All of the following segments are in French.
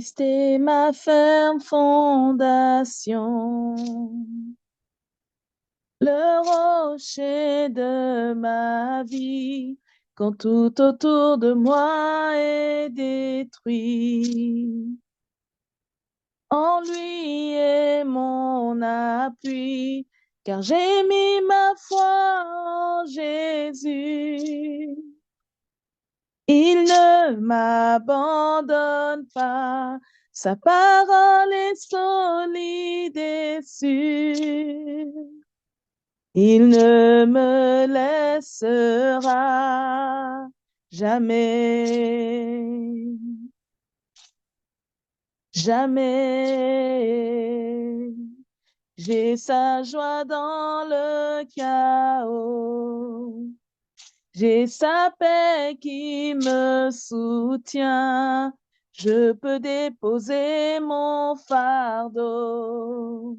Christ est ma ferme fondation, le rocher de ma vie, quand tout autour de moi est détruit. En lui est mon appui, car j'ai mis ma foi en Jésus. Il ne m'abandonne pas, sa parole est solide et sûre. Il ne me laissera jamais, jamais. J'ai sa joie dans le chaos. J'ai sa paix qui me soutient. Je peux déposer mon fardeau,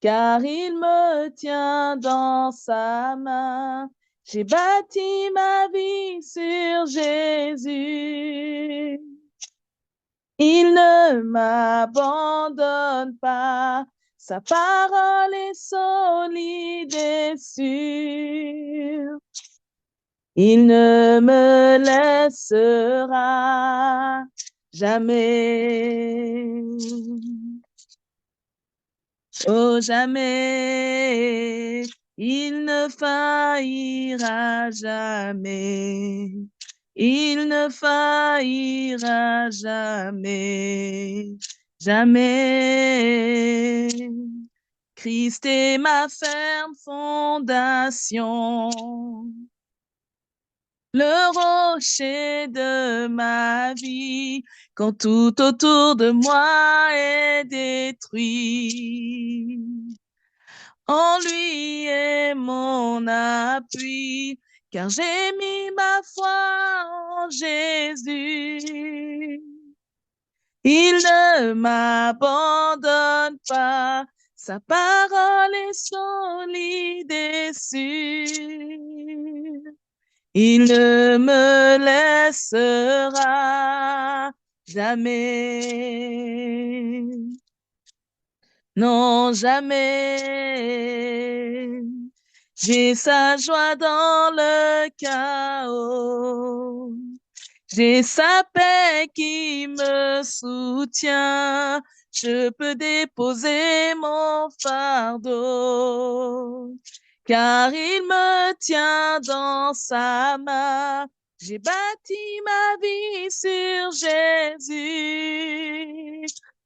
car il me tient dans sa main. J'ai bâti ma vie sur Jésus. Il ne m'abandonne pas. Sa parole est solide et sûre. Il ne me laissera jamais. Oh, jamais. Il ne faillira jamais. Il ne faillira jamais. Jamais. Christ est ma ferme fondation, le rocher de ma vie, quand tout autour de moi est détruit. En lui est mon appui, car j'ai mis ma foi en Jésus. Il ne m'abandonne pas, sa parole est solide et sûre. Il ne me laissera jamais. Non, jamais. J'ai sa joie dans le chaos. J'ai sa paix qui me soutient. Je peux déposer mon fardeau, car il me tient dans sa main. J'ai bâti ma vie sur Jésus.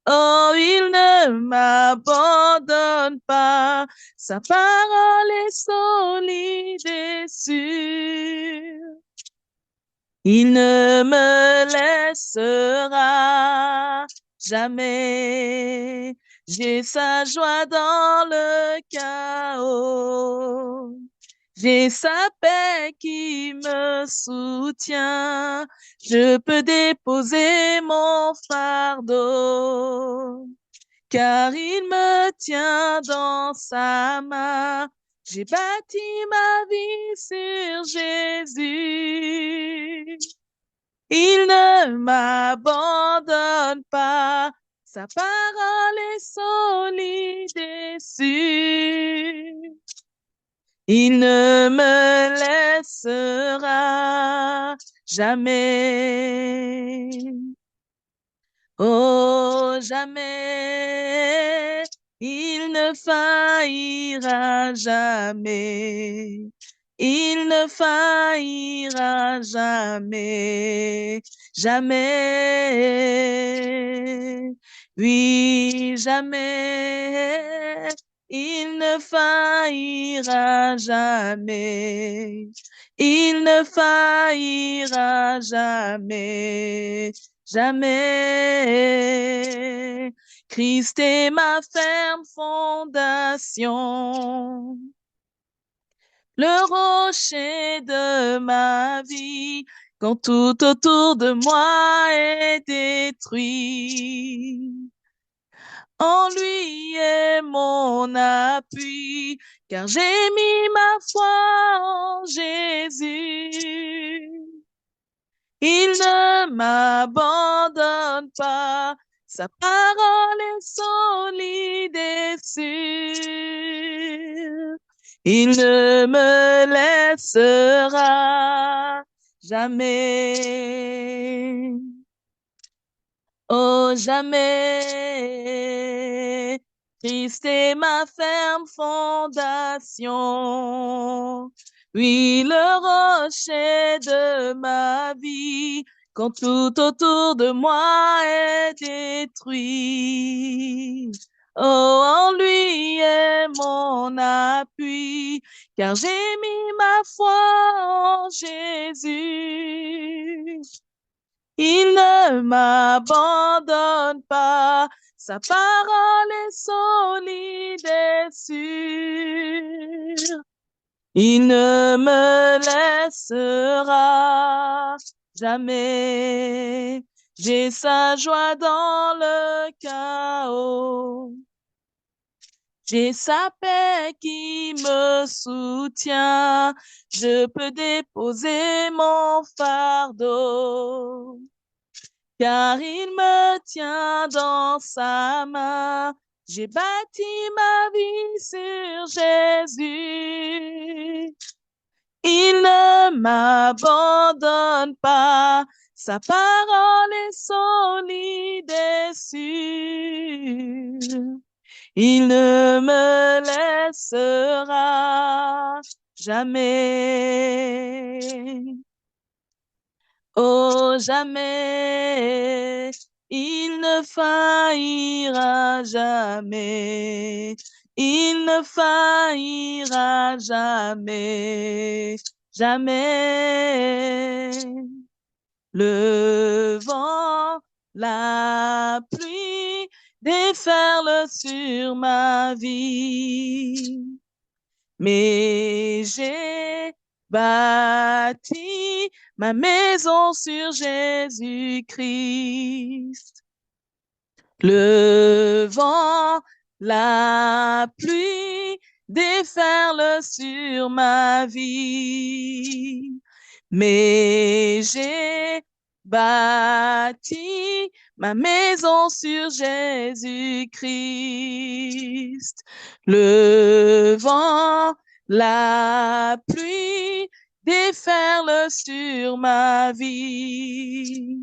Oh, il ne m'abandonne pas. Sa parole est solide et sûre. Il ne me laissera jamais. J'ai sa joie dans le chaos. J'ai sa paix qui me soutient. Je peux déposer mon fardeau, car il me tient dans sa main. J'ai bâti ma vie sur Jésus. Il ne m'abandonne pas. Sa parole est solide et sûre. Il ne me laissera jamais. Oh, jamais. Il ne faillira jamais. Il ne faillira jamais. Jamais. Oui, jamais. Il ne faillira jamais. Il ne faillira jamais. Jamais. Christ est ma ferme fondation, le rocher de ma vie, quand tout autour de moi est détruit. En lui est mon appui, car j'ai mis ma foi en Jésus. Il ne m'abandonne pas. Sa parole est solide et sûre. Il ne me laissera jamais. Oh, jamais. Christ est ma ferme fondation. Oui, le rocher de ma vie, quand tout autour de moi est détruit. Oh, en lui est mon appui, car j'ai mis ma foi en Jésus. Il ne m'abandonne pas, sa parole est solide et sûre. Il ne me laissera jamais. J'ai sa joie dans le chaos. J'ai sa paix qui me soutient. Je peux déposer mon fardeau, car il me tient dans sa main. J'ai bâti ma vie sur Jésus. Il ne m'abandonne pas. Sa parole est solide et sûre. Il ne me laissera jamais. Oh, jamais, il ne faillira jamais, il ne faillira jamais, jamais. Le vent, la pluie déferlent sur ma vie, mais j'ai bâti ma maison sur Jésus-Christ. Le vent, la pluie déferlent sur ma vie, mais j'ai bâti ma maison sur Jésus-Christ. Le vent, la pluie déferlent sur ma vie,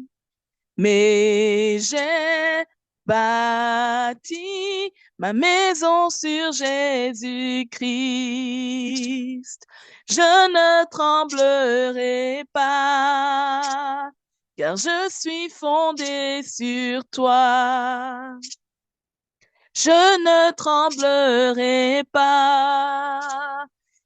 mais j'ai bâti ma maison sur Jésus-Christ. Je ne tremblerai pas, car je suis fondé sur toi. Je ne tremblerai pas,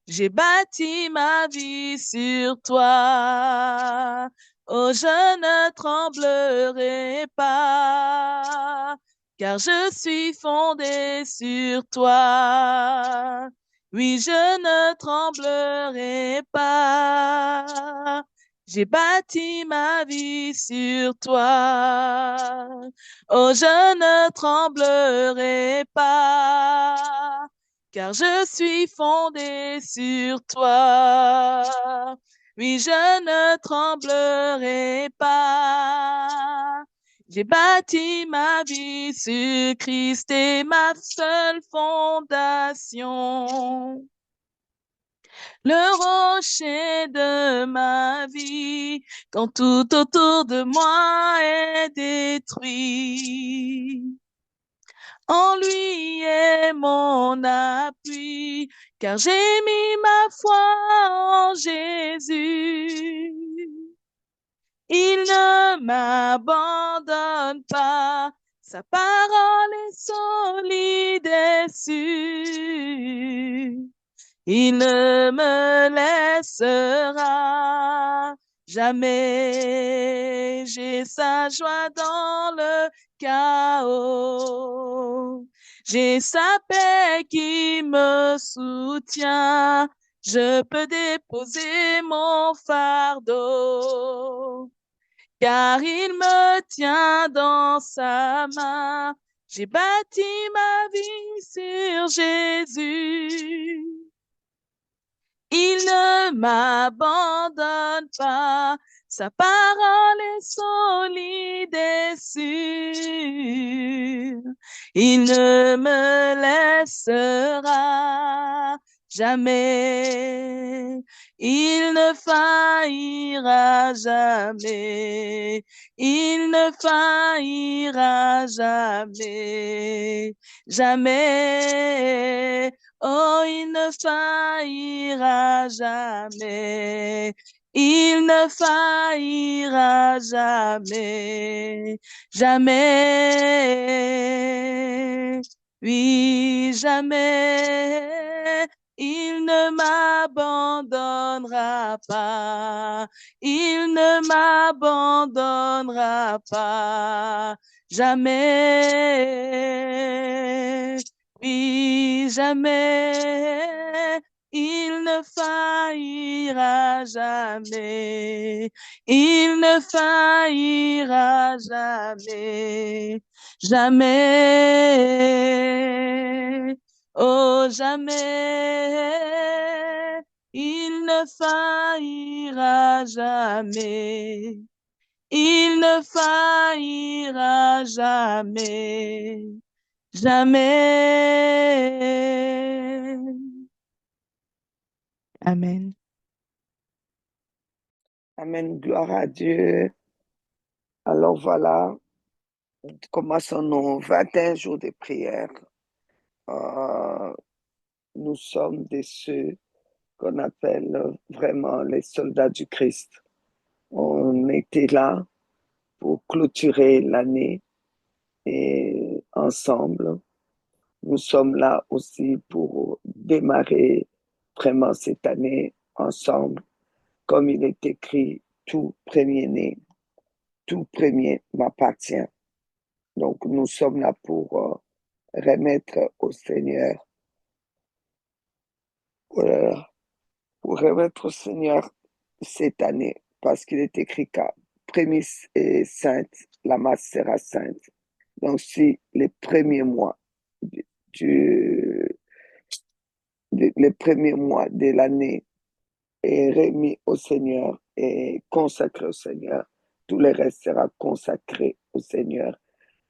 j'ai bâti ma vie sur toi. Oh, je ne tremblerai pas, car je suis fondé sur toi. Oui, je ne tremblerai pas, j'ai bâti ma vie sur toi. Oh, je ne tremblerai pas, car je suis fondé sur toi. Oui, je ne tremblerai pas. J'ai bâti ma vie sur Christ et ma seule fondation. Le rocher de ma vie, quand tout autour de moi est détruit. En lui est mon appui, car j'ai mis ma foi en Jésus. Il ne m'abandonne pas, sa parole est solide et sûre. Il ne me laissera jamais. J'ai sa joie dans le chaos. J'ai sa paix qui me soutient. Je peux déposer mon fardeau, car il me tient dans sa main. J'ai bâti ma vie sur Jésus. Il ne m'abandonne pas, Sa parole est solide et sûre. Il ne me laissera jamais. Il ne faillira jamais. Il ne faillira jamais. Jamais. Oh, il ne faillira jamais. Il ne faillira jamais, jamais, oui, jamais. Il ne m'abandonnera pas, il ne m'abandonnera pas, jamais, oui, jamais. Il ne faillira jamais, il ne faillira jamais, jamais, oh jamais, il ne faillira jamais, il ne faillira jamais, jamais. Amen. Amen, gloire à Dieu. Alors voilà, commençons nos 21 jours de prière. Nous sommes de ceux qu'on appelle vraiment les soldats du Christ. On était là pour clôturer l'année et ensemble, nous sommes là aussi pour démarrer vraiment cette année ensemble. Comme il est écrit, tout premier-né, tout premier m'appartient. Donc, nous sommes là pour remettre au Seigneur, pour remettre au Seigneur cette année, parce qu'il est écrit qu'à prémisse est sainte, la masse sera sainte. Donc, si les premiers mois les premiers mois de l'année est remis au Seigneur et consacré au Seigneur, tout le reste sera consacré au Seigneur.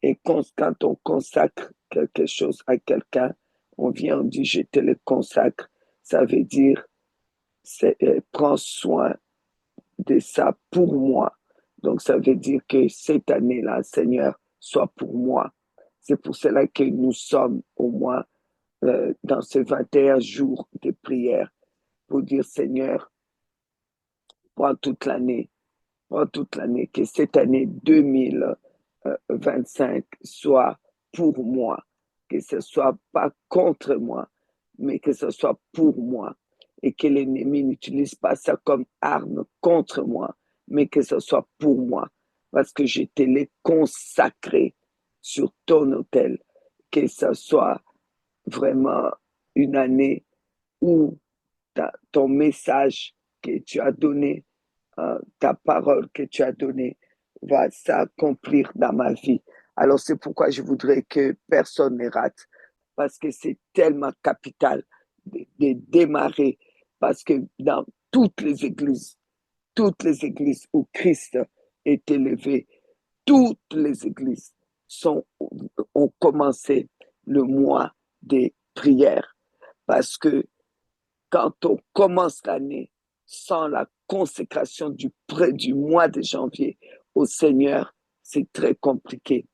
Et quand on consacre quelque chose à quelqu'un, on vient, on dit, je te le consacre. Ça veut dire, prends soin de ça pour moi. Donc, ça veut dire que cette année-là, Seigneur, soit pour moi. C'est pour cela que nous sommes au moins dans ces 21 jours de prière pour dire, Seigneur, prends toute l'année, que cette année 2025 soit pour moi, que ce ne soit pas contre moi, mais que ce soit pour moi, et que l'ennemi n'utilise pas ça comme arme contre moi, mais que ce soit pour moi, parce que je te l'ai consacré sur ton autel, que ce soit vraiment une année où ton message que tu as donné, ta parole que tu as donnée va s'accomplir dans ma vie. Alors c'est pourquoi je voudrais que personne ne rate, parce que c'est tellement capital de démarrer, parce que dans toutes les églises où Christ est élevé, toutes les églises ont commencé le mois des prières, parce que quand on commence l'année sans la consécration du mois de janvier au Seigneur, c'est très compliqué.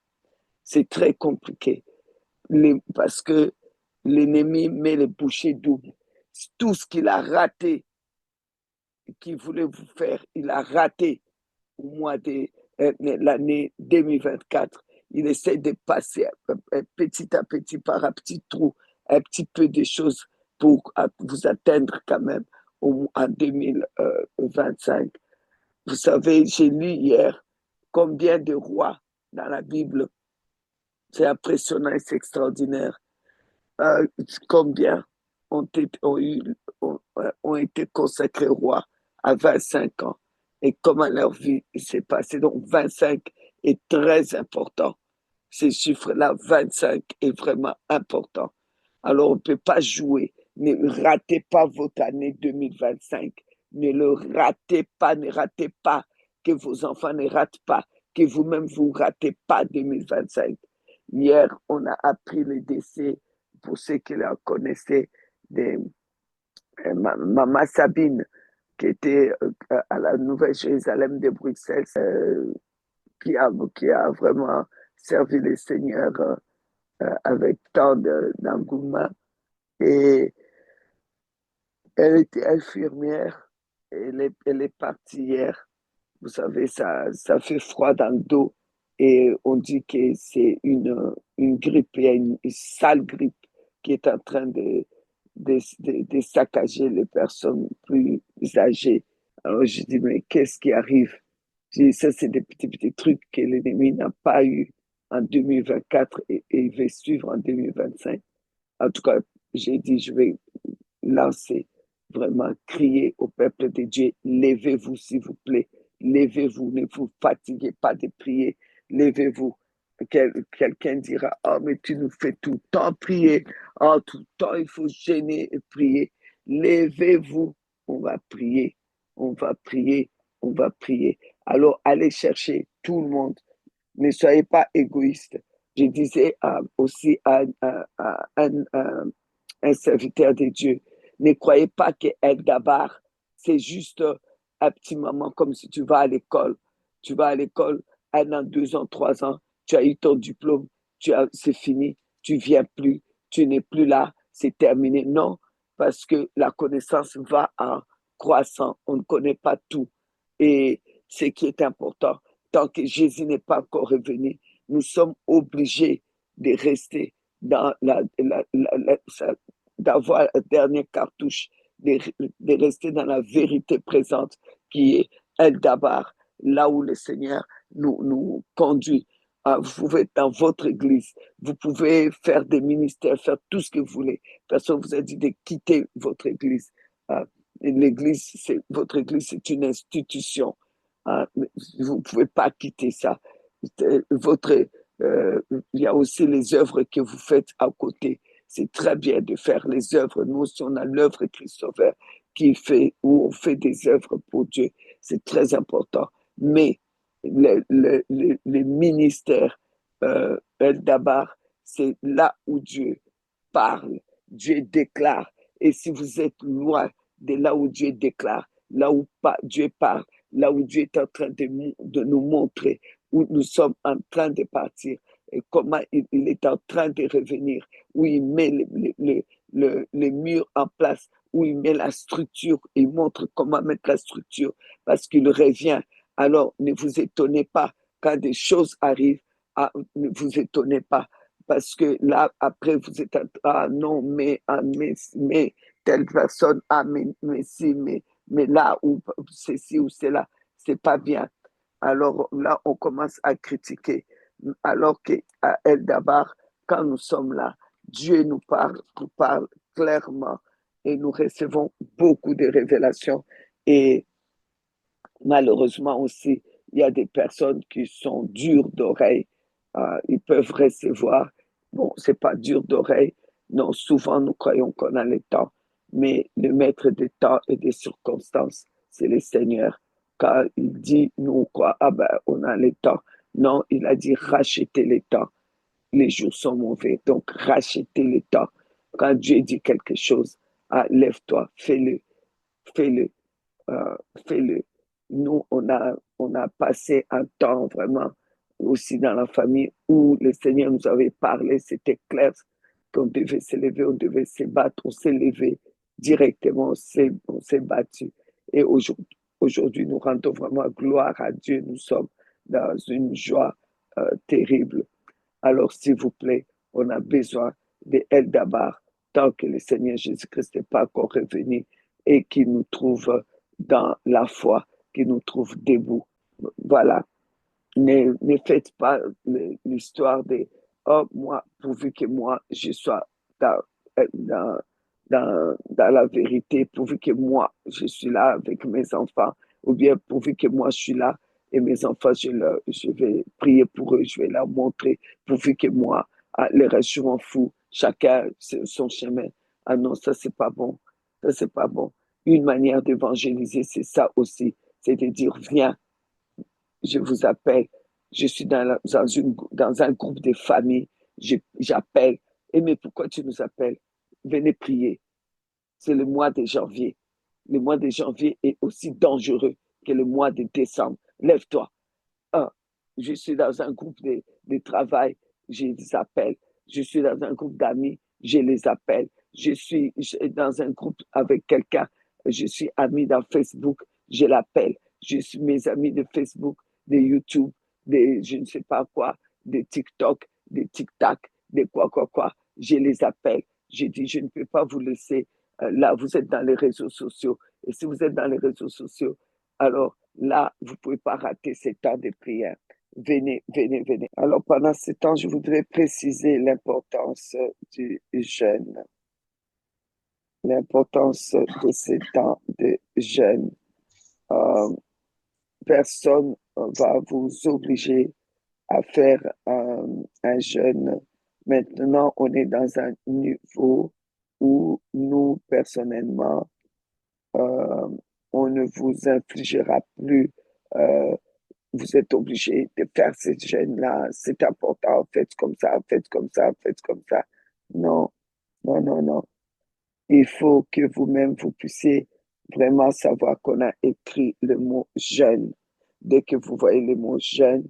C'est très compliqué parce que l'ennemi met les bouchées doubles. Tout ce qu'il a raté, qu'il voulait vous faire, il a raté au mois de l'année 2024. Il essaie de passer petit à petit, par un petit trou, un petit peu de choses pour vous atteindre quand même en 2025. Vous savez, j'ai lu hier combien de rois dans la Bible. C'est impressionnant et c'est extraordinaire. Combien ont été consacrés rois à 25 ans et comment leur vie s'est passée. Donc 25 est très important. Ces chiffres-là, 25 est vraiment important. Alors on ne peut pas jouer. Ne ratez pas votre année 2025. Ne ratez pas que vos enfants ne ratent pas, que vous-même vous ne ratez pas 2025. Hier, on a appris le décès, pour ceux qui la connaissaient, de Maman Sabine, qui était à la Nouvelle-Jérusalem de Bruxelles, qui a vraiment servi le Seigneur avec tant d'engouement. Et elle était infirmière. Elle est partie hier. Vous savez, ça fait froid dans le dos. Et on dit que c'est une grippe, il y a une sale grippe qui est en train de saccager les personnes plus âgées. Alors je dis, mais qu'est-ce qui arrive? Je dis, ça, c'est des petits trucs que l'ennemi n'a pas eu en 2024 et il va suivre en 2025. En tout cas, j'ai dit, je vais lancer, vraiment crier au peuple de Dieu, levez-vous s'il vous plaît, levez-vous, ne vous fatiguez pas de prier, levez-vous. Quelqu'un dira, oh mais tu nous fais tout le temps prier, oh tout le temps il faut gêner et prier. Levez-vous, on va prier, on va prier, on va prier. Alors allez chercher tout le monde, ne soyez pas égoïste. Je disais aussi à un serviteur de Dieu, ne croyez pas que être d'abord, c'est juste un petit moment comme si tu vas à l'école. Tu vas à l'école 1 an, 2 ans, 3 ans, tu as eu ton diplôme, c'est fini, tu viens plus, tu n'es plus là, c'est terminé. Non, parce que la connaissance va en croissant, on ne connaît pas tout. Et ce qui est important, tant que Jésus n'est pas encore revenu, nous sommes obligés de rester dans d'avoir la dernière cartouche, de rester dans la vérité présente qui est El Dabar, là où le Seigneur nous conduit. Vous pouvez être dans votre église, vous pouvez faire des ministères, faire tout ce que vous voulez. Personne ne vous a dit de quitter votre église. L'église, votre église, c'est une institution. Vous ne pouvez pas quitter ça. Votre, il y a aussi les œuvres que vous faites à côté. C'est très bien de faire les œuvres. Nous aussi, on a l'œuvre Christopher qui fait, où on fait des œuvres pour Dieu. C'est très important. Mais les ministères, El Dabar, c'est là où Dieu parle, Dieu déclare. Et si vous êtes loin de là où Dieu déclare, là où Dieu parle, là où Dieu est en train de nous montrer, où nous sommes en train de partir, et comment il est en train de revenir, où il met les murs en place, où il met la structure, il montre comment mettre la structure, parce qu'il revient. Alors, ne vous étonnez pas quand des choses arrivent, ne vous étonnez pas, parce que là, après, vous êtes, ah non, mais telle personne, ah, mais si, mais là, ou ceci ou cela, c'est pas bien. Alors là, on commence à critiquer. Alors qu'à El Dabar, quand nous sommes là, Dieu nous parle clairement et nous recevons beaucoup de révélations. Et malheureusement aussi, il y a des personnes qui sont dures d'oreille. Ils peuvent recevoir. Bon, c'est pas dur d'oreille. Non, souvent nous croyons qu'on a le temps, mais le maître des temps et des circonstances, c'est le Seigneur. Quand il dit, nous, quoi, ah ben, on a le temps. Non, il a dit, rachetez le temps. Les jours sont mauvais, donc rachetez le temps. Quand Dieu dit quelque chose, lève-toi, fais-le, fais-le, euh, fais-le. Nous, on a passé un temps vraiment aussi dans la famille où le Seigneur nous avait parlé, c'était clair qu'on devait se lever, on devait se battre, on s'est levé directement, on s'est battu. Et aujourd'hui, nous rendons vraiment gloire à Dieu, nous sommes dans une joie terrible. Alors, s'il vous plaît, on a besoin de El Dabar tant que le Seigneur Jésus-Christ n'est pas encore revenu et qu'il nous trouve dans la foi, qu'il nous trouve debout. Voilà. Ne faites pas l'histoire de oh, moi, pourvu que moi, je sois dans, dans, dans la vérité, pourvu que moi, je suis là avec mes enfants, ou bien pourvu que moi, je suis là et mes enfants, je vais prier pour eux, je vais leur montrer, pourvu que moi, les restes, je m'en fous, chacun son chemin. Ah non, ça, c'est pas bon. Ça, c'est pas bon. Une manière d'évangéliser, c'est ça aussi. C'est de dire, viens, je vous appelle. Je suis dans un groupe de famille. J'appelle. Et mais pourquoi tu nous appelles? Venez prier. C'est le mois de janvier. Le mois de janvier est aussi dangereux que le mois de décembre. Lève-toi. Un, je suis dans un groupe de travail, je les appelle. Je suis dans un groupe d'amis, je les appelle. Je suis dans un groupe avec quelqu'un, je suis ami dans Facebook, je l'appelle. Je suis mes amis de Facebook, de YouTube, de je ne sais pas quoi, de TikTok, de TikTok, de quoi. Je les appelle. Je dis, je ne peux pas vous laisser là, vous êtes dans les réseaux sociaux. Et si vous êtes dans les réseaux sociaux, alors là, vous ne pouvez pas rater ces temps de prière. Venez. Alors, pendant ce temps, je voudrais préciser l'importance du jeûne, l'importance de ces temps de jeûne. Euh, Personne va vous obliger à faire un jeûne. Maintenant, on est dans un niveau où nous, personnellement, euh, on ne vous infligera plus euh, vous êtes obligé de faire cette gêne-là, c'est important, faites comme ça, faites comme ça, faites comme ça. Non, non. Il faut que vous-même, vous puissiez vraiment savoir qu'on a écrit le mot jeûne. Dès que vous voyez le mot jeûne,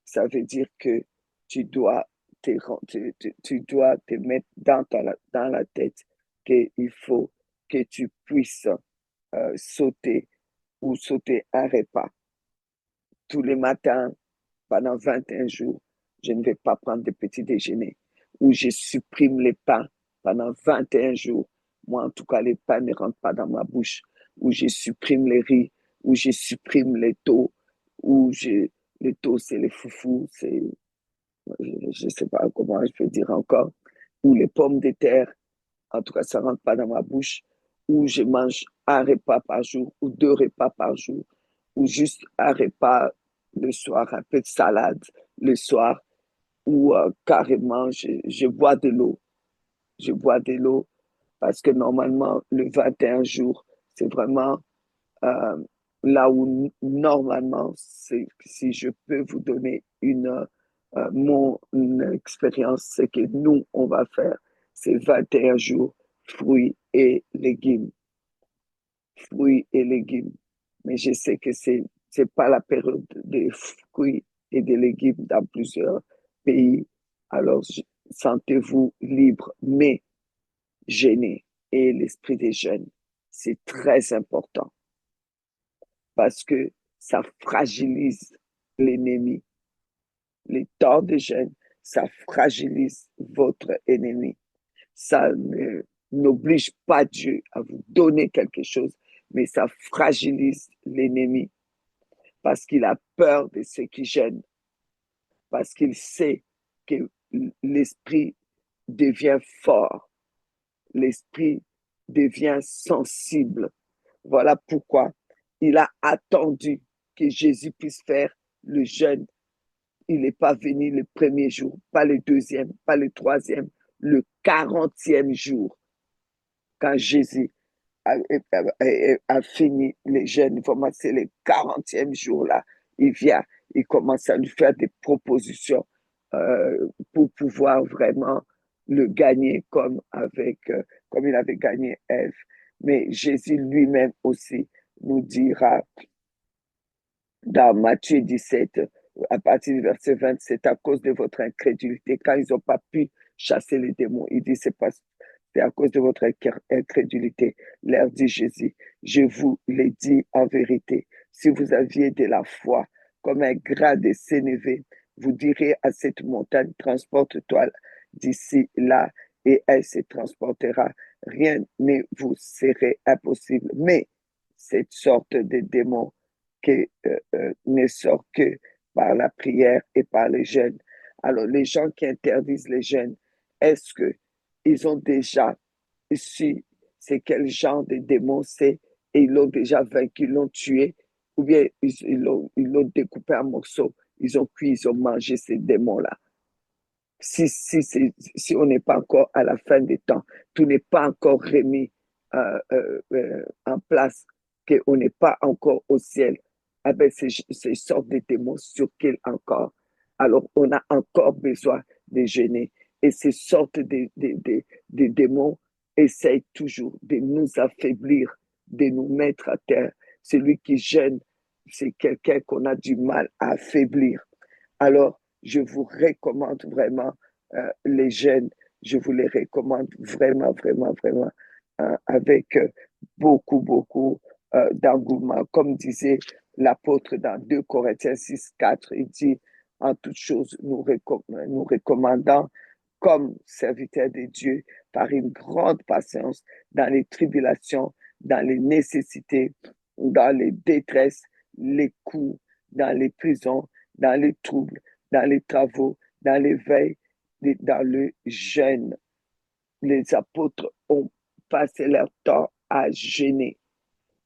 ça veut dire que tu dois tu dois te mettre dans la tête qu'il faut que tu puisses sauter ou sauter un repas tous les matins pendant 21 jours, je ne vais pas prendre de petit déjeuner, ou je supprime les pains pendant 21 jours. Moi, en tout cas, les pains ne rentrent pas dans ma bouche, ou je supprime les riz, ou je supprime les taux, les taux, c'est les foufous, je ne sais pas comment je peux dire encore, ou les pommes de terre, en tout cas, ça ne rentre pas dans ma bouche, ou je mange un repas par jour, ou deux repas par jour, ou juste un repas le soir, un peu de salade le soir, ou carrément, je bois de l'eau. Je bois de l'eau parce que normalement, le 21 jours, c'est vraiment euh, là où normalement, si je peux vous donner mon expérience, c'est que nous, on va faire ces 21 jours fruits et légumes. Fruits et légumes. Mais je sais que c'est pas la période des fruits et des légumes dans plusieurs pays. Alors, sentez-vous libre, mais jeûnez. Et l'esprit des jeûnes, c'est très important parce que ça fragilise l'ennemi. Les temps de jeûne, ça fragilise votre ennemi. Ça n'oblige pas Dieu à vous donner quelque chose, mais ça fragilise l'ennemi parce qu'il a peur de ce qui gêne, parce qu'il sait que l'esprit devient fort, l'esprit devient sensible. Voilà pourquoi il a attendu que Jésus puisse faire le jeûne. Il n'est pas venu le premier jour, pas le deuxième, pas le troisième, le 40e jour, quand Jésus a fini les jeûnes, vraiment c'est le 40e jour là, il vient, il commence à nous faire des propositions pour pouvoir vraiment le gagner comme il avait gagné Ève. Mais Jésus lui-même aussi nous dira dans Matthieu 17, à partir du verset 20, c'est à cause de votre incrédulité. Quand ils n'ont pas pu chasser les démons, il dit, c'est à cause de votre incrédulité. Leur dit Jésus, je vous l'ai dit en vérité, si vous aviez de la foi comme un grain de sénévé, vous direz à cette montagne, transporte-toi d'ici là, et elle se transportera. Rien ne vous serait impossible. Mais cette sorte de démon qui ne sort que par la prière et par les jeûnes. Alors, les gens qui interdisent les jeûnes, est-ce qu'ils ont déjà su c'est quel genre de démon c'est et ils l'ont déjà vaincu, ils l'ont tué, ou bien ils l'ont découpé en morceaux, ils ont cuit, ils ont mangé ces démons-là. Si on n'est pas encore à la fin des temps, tout n'est pas encore remis en place, qu'on n'est pas encore au ciel, ah ben, ces sortes de démons sur quel encore? Alors, on a encore besoin de jeûner. Et ces sortes de démons essayent toujours de nous affaiblir, de nous mettre à terre. Celui qui gêne, c'est quelqu'un qu'on a du mal à affaiblir. Alors, je vous recommande vraiment les jeunes, je vous les recommande vraiment, vraiment, vraiment, avec beaucoup, beaucoup d'engouement. Comme disait l'apôtre dans 2 Corinthiens 6, 4, il dit, en toute chose, nous recommandons comme serviteurs de Dieu par une grande patience dans les tribulations, dans les nécessités, dans les détresses, les coups, dans les prisons, dans les troubles, dans les travaux, dans les veilles, dans le jeûne. Les apôtres ont passé leur temps à jeûner.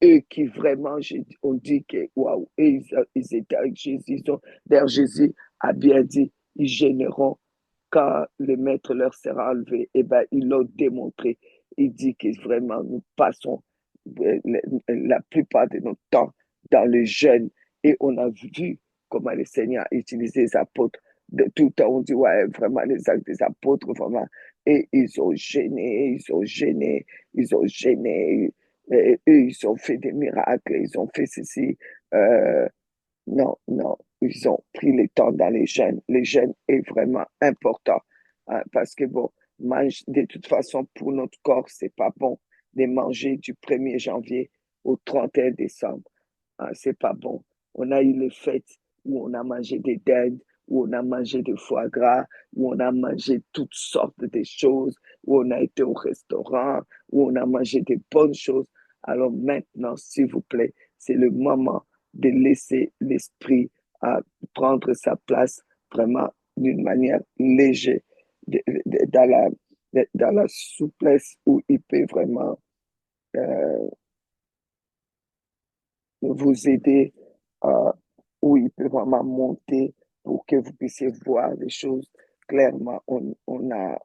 Eux qui vraiment, on dit que, waouh, ils étaient avec Jésus. D'ailleurs, Jésus a bien dit, ils gêneront quand le maître leur sera enlevé. Eh bien, ils l'ont démontré. Il dit que vraiment, nous passons la plupart de notre temps dans le jeûne. Et on a vu comment le Seigneur a utilisé les apôtres. De tout le temps, on dit, ouais, vraiment, les actes des apôtres, vraiment. Et ils ont gêné, ils ont gêné, ils ont gêné. Et eux, ils ont fait des miracles, ils ont fait ceci. Euh, non, non, ils ont pris le temps dans les jeûnes. Les jeûnes est vraiment important hein, parce que, bon, de toute façon, pour notre corps, c'est pas bon de manger du 1er janvier au 31 décembre. Hein, c'est pas bon. On a eu les fêtes où on a mangé des dindes, où on a mangé du foie gras, où on a mangé toutes sortes de choses, où on a été au restaurant, où on a mangé des bonnes choses. Alors maintenant, s'il vous plaît, c'est le moment de laisser l'esprit prendre sa place vraiment d'une manière légère, dans la souplesse où il peut vraiment euh, vous aider, euh, où il peut vraiment monter pour que vous puissiez voir les choses clairement. On a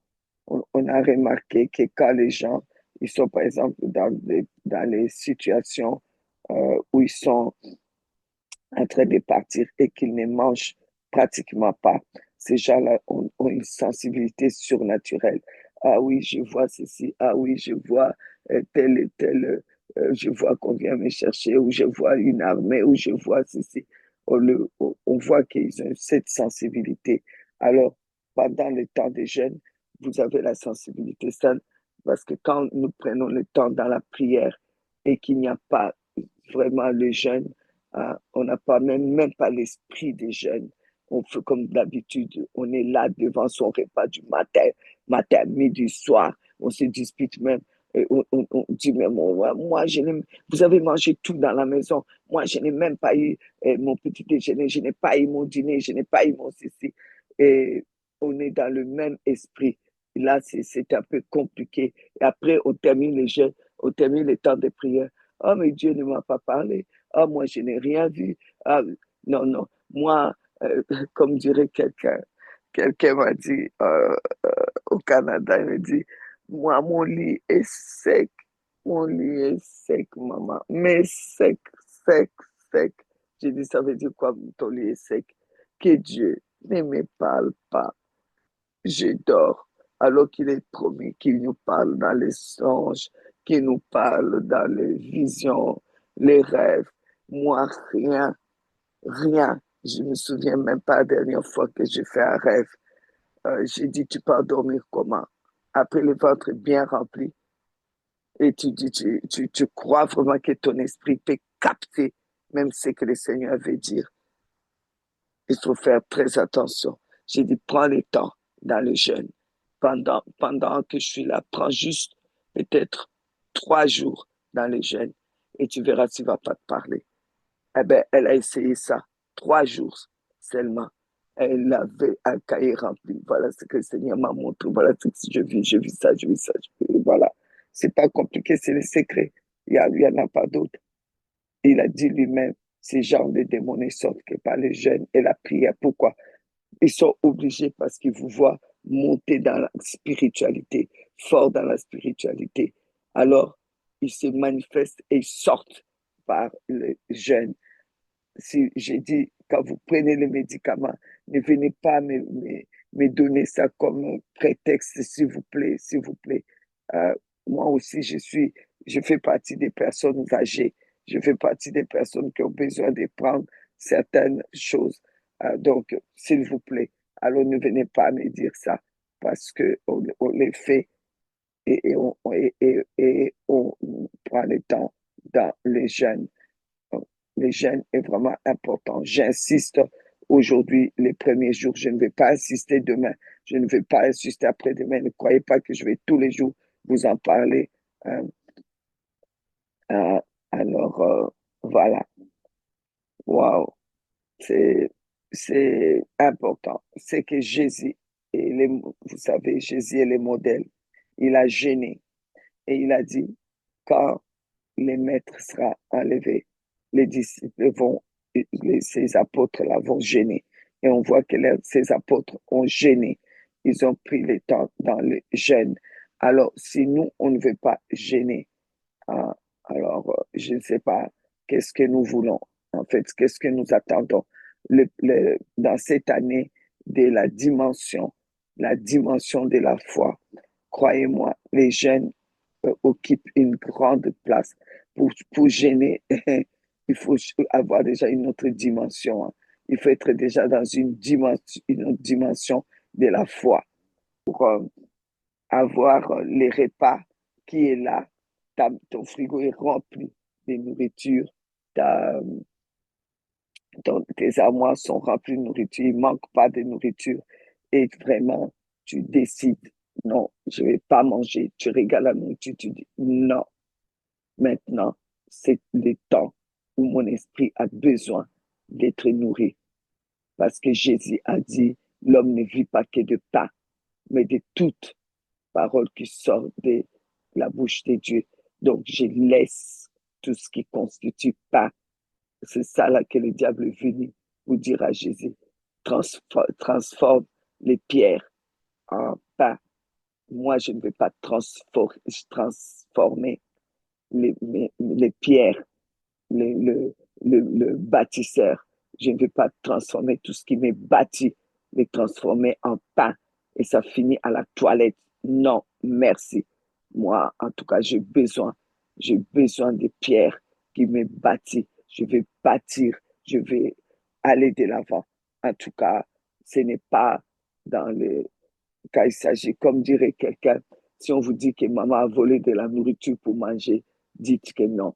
remarqué que quand les gens, ils sont par exemple dans les situations où ils sont en train de partir et qu'ils ne mangent pratiquement pas. Ces gens-là ont une sensibilité surnaturelle. Ah oui, je vois ceci. Ah oui, je vois tel et tel. Je vois qu'on vient me chercher, ou je vois une armée, ou je vois ceci. On voit qu'ils ont cette sensibilité. Alors, pendant le temps des jeûne, vous avez la sensibilité saine parce que quand nous prenons le temps dans la prière et qu'il n'y a pas vraiment le jeûne, on n'a pas même pas l'esprit des jeunes. On fait comme d'habitude, on est là devant son repas du matin, midi, soir. On se dispute même. On dit même, moi, vous avez mangé tout dans la maison. Moi, je n'ai même pas eu mon petit déjeuner, je n'ai pas eu mon dîner, je n'ai pas eu mon ceci. Et on est dans le même esprit. Et là, c'est un peu compliqué. Et après, on termine les jeûnes, on termine les temps de prière. Oh, mais Dieu ne m'a pas parlé. Ah, moi, je n'ai rien vu. Ah, non, non. Moi, comme dirait quelqu'un m'a dit au Canada, il me dit, moi, mon lit est sec. Mon lit est sec, maman. Mais sec, sec, sec. J'ai dit, ça veut dire quoi, ton lit est sec? Que Dieu ne me parle pas. Je dors. Alors qu'il est promis qu'il nous parle dans les songes, qu'il nous parle dans les visions, les rêves. Moi, rien, rien. Je me souviens même pas la dernière fois que j'ai fait un rêve. J'ai dit, tu peux dormir comment? Après le ventre bien rempli. Et tu dis, tu crois vraiment que ton esprit peut capter même ce que le Seigneur veut dire. Il faut faire très attention. J'ai dit, prends le temps dans le jeûne. Pendant que je suis là, prends juste peut-être 3 jours dans le jeûne et tu verras s'il ne va pas te parler. Eh bien, elle a essayé ça 3 jours seulement. Elle avait un cahier rempli. Voilà ce que le Seigneur m'a montré. Voilà ce que je vis ça, je vis ça. Voilà. C'est pas compliqué, c'est le secret. Il y en a pas d'autre. Il a dit lui-même, ces gens de démons ne sortent que par le jeûne et la prière. Pourquoi? Ils sont obligés parce qu'ils vous voient monter dans la spiritualité, fort dans la spiritualité. Alors, ils se manifestent et ils sortent par le jeûne. si j'ai dit, quand vous prenez les médicaments, ne venez pas me donner ça comme un prétexte, s'il vous plaît, s'il vous plaît. Euh, Moi aussi, je fais partie des personnes âgées. Je fais partie des personnes qui ont besoin de prendre certaines choses. Donc, s'il vous plaît, alors ne venez pas me dire ça parce on les fait et on prend le temps dans les jeunes. Les jeunes est vraiment important. J'insiste aujourd'hui, les premiers jours. Je ne vais pas insister demain. Je ne vais pas insister après-demain. Ne croyez pas que je vais tous les jours vous en parler. Euh, euh, alors, voilà. Wow. C'est, c'est important. C'est que Jésus, vous savez, Jésus est le modèle. Il a gêné et il a dit, quand les maîtres sera enlevé, les disciples vont, ces apôtres-là vont gêner. Et on voit que ces apôtres ont gêné. Ils ont pris le temps dans le jeûne. Alors, si nous, on ne veut pas gêner, hein, alors je ne sais pas qu'est-ce que nous voulons. En fait, qu'est-ce que nous attendons dans cette année de la dimension de la foi. Croyez-moi, les jeunes occupe une grande place. Pour gêner, il faut avoir déjà une autre dimension. Hein. Il faut être déjà dans une autre dimension de la foi pour avoir les repas qui est là. Ton frigo est rempli de nourriture. Ta, Tes armoires sont remplies de nourriture. Il ne manque pas de nourriture. Et vraiment, tu décides, non, je ne vais pas manger. Tu regardes la nourriture, tu dis, non, maintenant, c'est le temps où mon esprit a besoin d'être nourri. Parce que Jésus a dit, l'homme ne vit pas que de pain, mais de toute parole qui sort de la bouche de Dieu. Donc, je laisse tout ce qui constitue pain. C'est ça là que le diable est venu vous dire à Jésus. Transforme les pierres en pain. Moi, je ne veux pas transformer les pierres, le bâtisseur. Je ne veux pas transformer tout ce qui m'est bâti, les transformer en pain et ça finit à la toilette. Non, merci. Moi, en tout cas, j'ai besoin de pierres qui m'est bâti. Je vais bâtir, je vais aller de l'avant. En tout cas, ce n'est pas dans le quand il s'agit, comme dirait quelqu'un, si on vous dit que maman a volé de la nourriture pour manger, dites que non.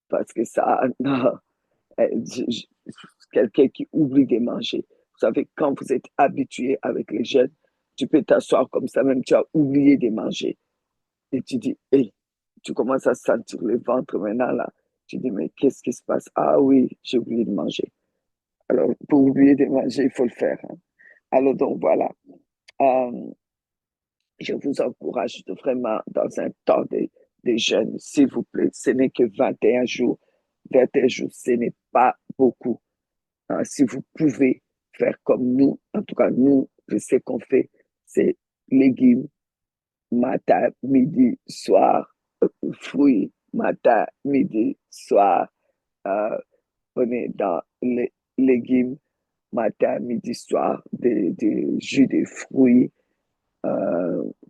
Parce que ça, non, quelqu'un qui oublie de manger. Vous savez, quand vous êtes habitué avec les jeunes, tu peux t'asseoir comme ça, même tu as oublié de manger. Et tu dis, hey, tu commences à sentir le ventre maintenant là. Tu dis, mais qu'est-ce qui se passe? Ah oui, j'ai oublié de manger. Alors, pour oublier de manger, il faut le faire. Hein. Alors, donc voilà. Euh, je vous encourage vraiment dans un temps de jeûne, s'il vous plaît. Ce n'est que 21 jours. 21 jours, ce n'est pas beaucoup. Hein, si vous pouvez faire comme nous, en tout cas nous, je sais qu'on fait, c'est légumes, matin, midi, soir, fruits, matin, midi, soir. Euh, on est dans les légumes, matin, midi, soir, des jus de fruits.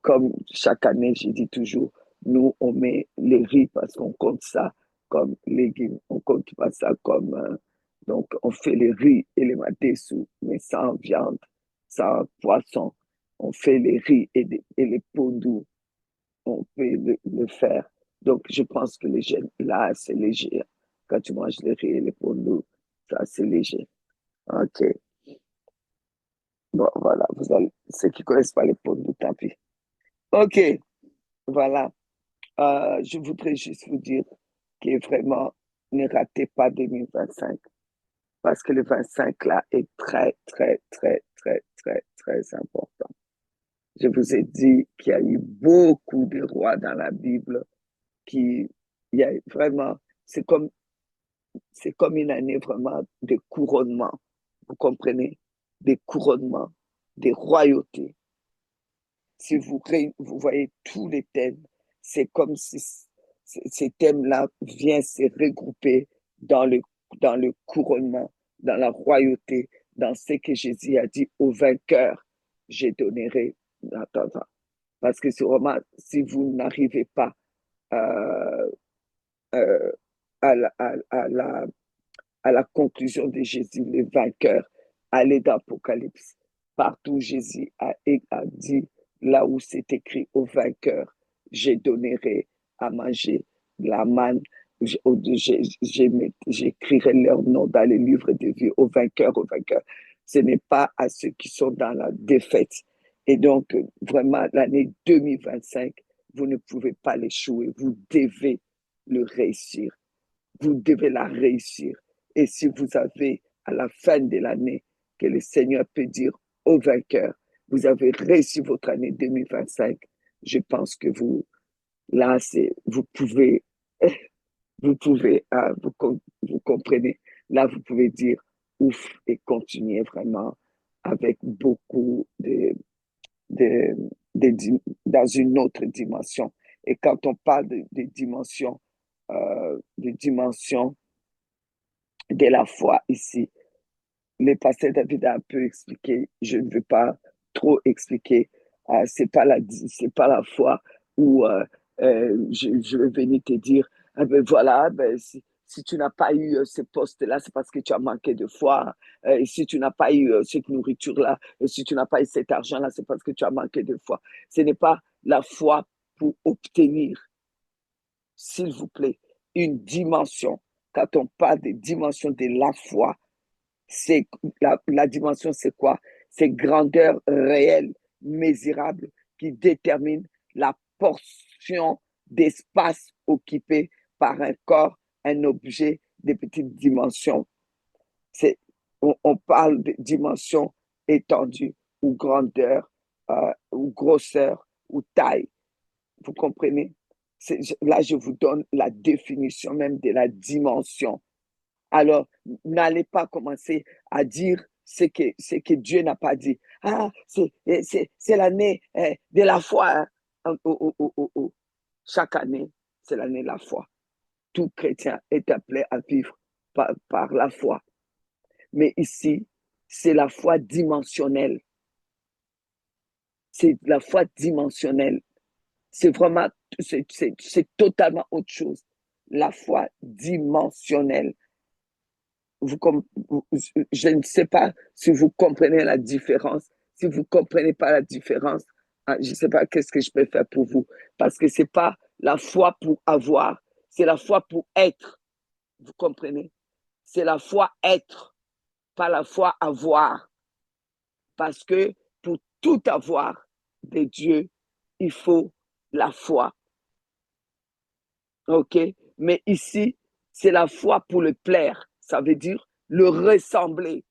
Comme chaque année, je dis toujours, nous, on met les riz parce qu'on compte ça comme légumes. On compte pas ça comme... donc, on fait les riz et les matessous, mais sans viande, sans poisson. On fait les riz et les pondous. On peut le faire. Donc, je pense que là, c'est léger. Quand tu manges les riz et les pondous, ça, c'est léger. OK. Bon, voilà. Ceux qui ne connaissent pas les pondous, tant pis. OK. Voilà. Je voudrais juste vous dire que vraiment, ne ratez pas 2025 parce que le 25 là est très, très, très, très, très, très important. Je vous ai dit qu'il y a eu beaucoup de rois dans la Bible qui, il y a vraiment, c'est comme une année vraiment de couronnement. Vous comprenez? Des couronnements, des royautés. Si vous voyez tous les thèmes, c'est comme si ces thèmes-là viennent se regrouper dans le dans le couronnement, dans la royauté, dans ce que Jésus a dit au vainqueur, je donnerai. Attends, attends. Parce que c'est vraiment, si vous n'arrivez pas euh, euh, à la conclusion de Jésus, le vainqueur, allez dans l'Apocalypse. Partout, Jésus a dit, là où c'est écrit au vainqueur, je donnerai à manger la manne. J'écrirai leur nom dans les livres de vie au vainqueur, au vainqueur. Ce n'est pas à ceux qui sont dans la défaite. Et donc, vraiment, l'année 2025, vous ne pouvez pas l'échouer. Vous devez le réussir. Vous devez la réussir. Et si vous avez à la fin de l'année que le Seigneur peut dire au vainqueur, vous avez réussi votre année 2025, je pense que vous, là, vous comprenez, là, vous pouvez dire ouf et continuer vraiment avec beaucoup de, dans une autre dimension. Et quand on parle de dimension de la foi ici, le pasteur David a un peu expliqué, je ne veux pas trop expliquer, c'est pas la foi où je vais venir te dire, ah ben voilà, ben si tu n'as pas eu ce poste-là, c'est parce que tu as manqué de foi. Et si tu n'as pas eu cette nourriture-là, et si tu n'as pas eu cet argent-là, c'est parce que tu as manqué de foi. Ce n'est pas la foi pour obtenir, s'il vous plaît, une dimension. Quand on parle de dimension de la foi, c'est la dimension, c'est quoi? C'est grandeur réelle, mesurable, qui détermine la portion d'espace occupé par un corps, un objet de petite dimension. On parle de dimension étendue ou grandeur ou grosseur ou taille. Vous comprenez? Là, je vous donne la définition même de la dimension. Alors, n'allez pas commencer à dire ce que Dieu n'a pas dit. Ah, c'est l'année de la foi. Hein. Oh, oh, oh, oh, oh. Chaque année, c'est l'année de la foi. Tout chrétien est appelé à vivre par la foi. Mais ici, c'est la foi dimensionnelle. C'est la foi dimensionnelle. C'est vraiment, c'est totalement autre chose. La foi dimensionnelle. Je ne sais pas si vous comprenez la différence. Si vous ne comprenez pas la différence, je ne sais pas qu'est-ce que je peux faire pour vous. Parce que ce n'est pas la foi pour avoir, c'est la foi pour être. Vous comprenez? C'est la foi être, pas la foi avoir. Parce que pour tout avoir de Dieu, il faut la foi. OK? Mais ici, c'est la foi pour le plaire. Ça veut dire le ressembler.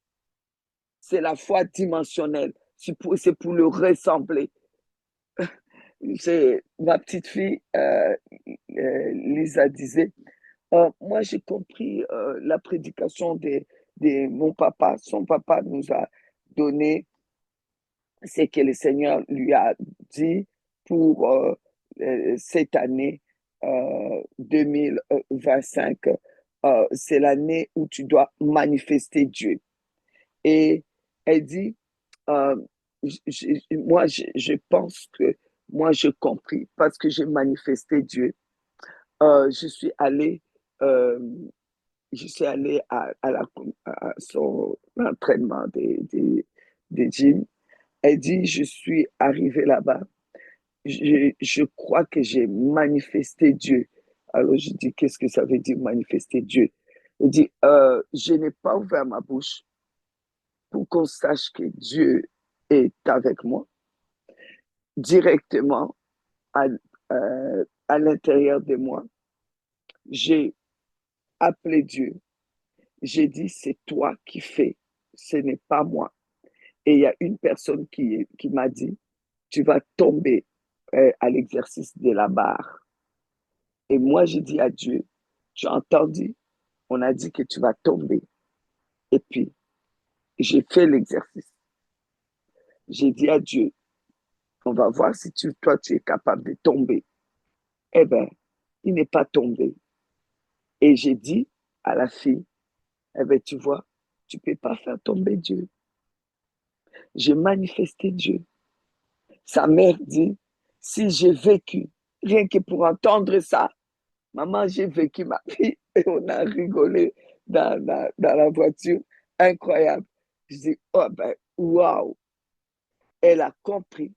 C'est la foi dimensionnelle. C'est pour le ressembler. Ma petite fille, Lisa, disait, moi j'ai compris la prédication de mon papa. Son papa nous a donné ce que le Seigneur lui a dit pour cette année 2025. C'est l'année où tu dois manifester Dieu. Et elle dit, euh, je pense que moi, j'ai compris parce que j'ai manifesté Dieu. Euh, je suis allée, euh, je suis allée à son entraînement des gym. Elle dit, je suis arrivée là-bas. Je crois que j'ai manifesté Dieu. Alors, je dis, qu'est-ce que ça veut dire manifester Dieu? Elle dit, je n'ai pas ouvert ma bouche pour qu'on sache que Dieu est avec moi directement à, à l'intérieur de moi. J'ai appelé Dieu. J'ai dit, c'est toi qui fais, ce n'est pas moi. Et il y a une personne qui m'a dit, tu vas tomber à l'exercice de la barre. Et moi, j'ai dit à Dieu, tu as entendu, on a dit que tu vas tomber. Et puis, j'ai fait l'exercice. J'ai dit à Dieu, on va voir si toi, tu es capable de tomber. Eh bien, il n'est pas tombé. Et j'ai dit à la fille, Eh bien, tu vois, tu ne peux pas faire tomber Dieu. J'ai manifesté Dieu. Sa mère dit, si j'ai vécu, rien que pour entendre ça, maman, j'ai vécu ma vie. Et on a rigolé dans la voiture. Incroyable. Je dis, oh ben, waouh. Elle a compris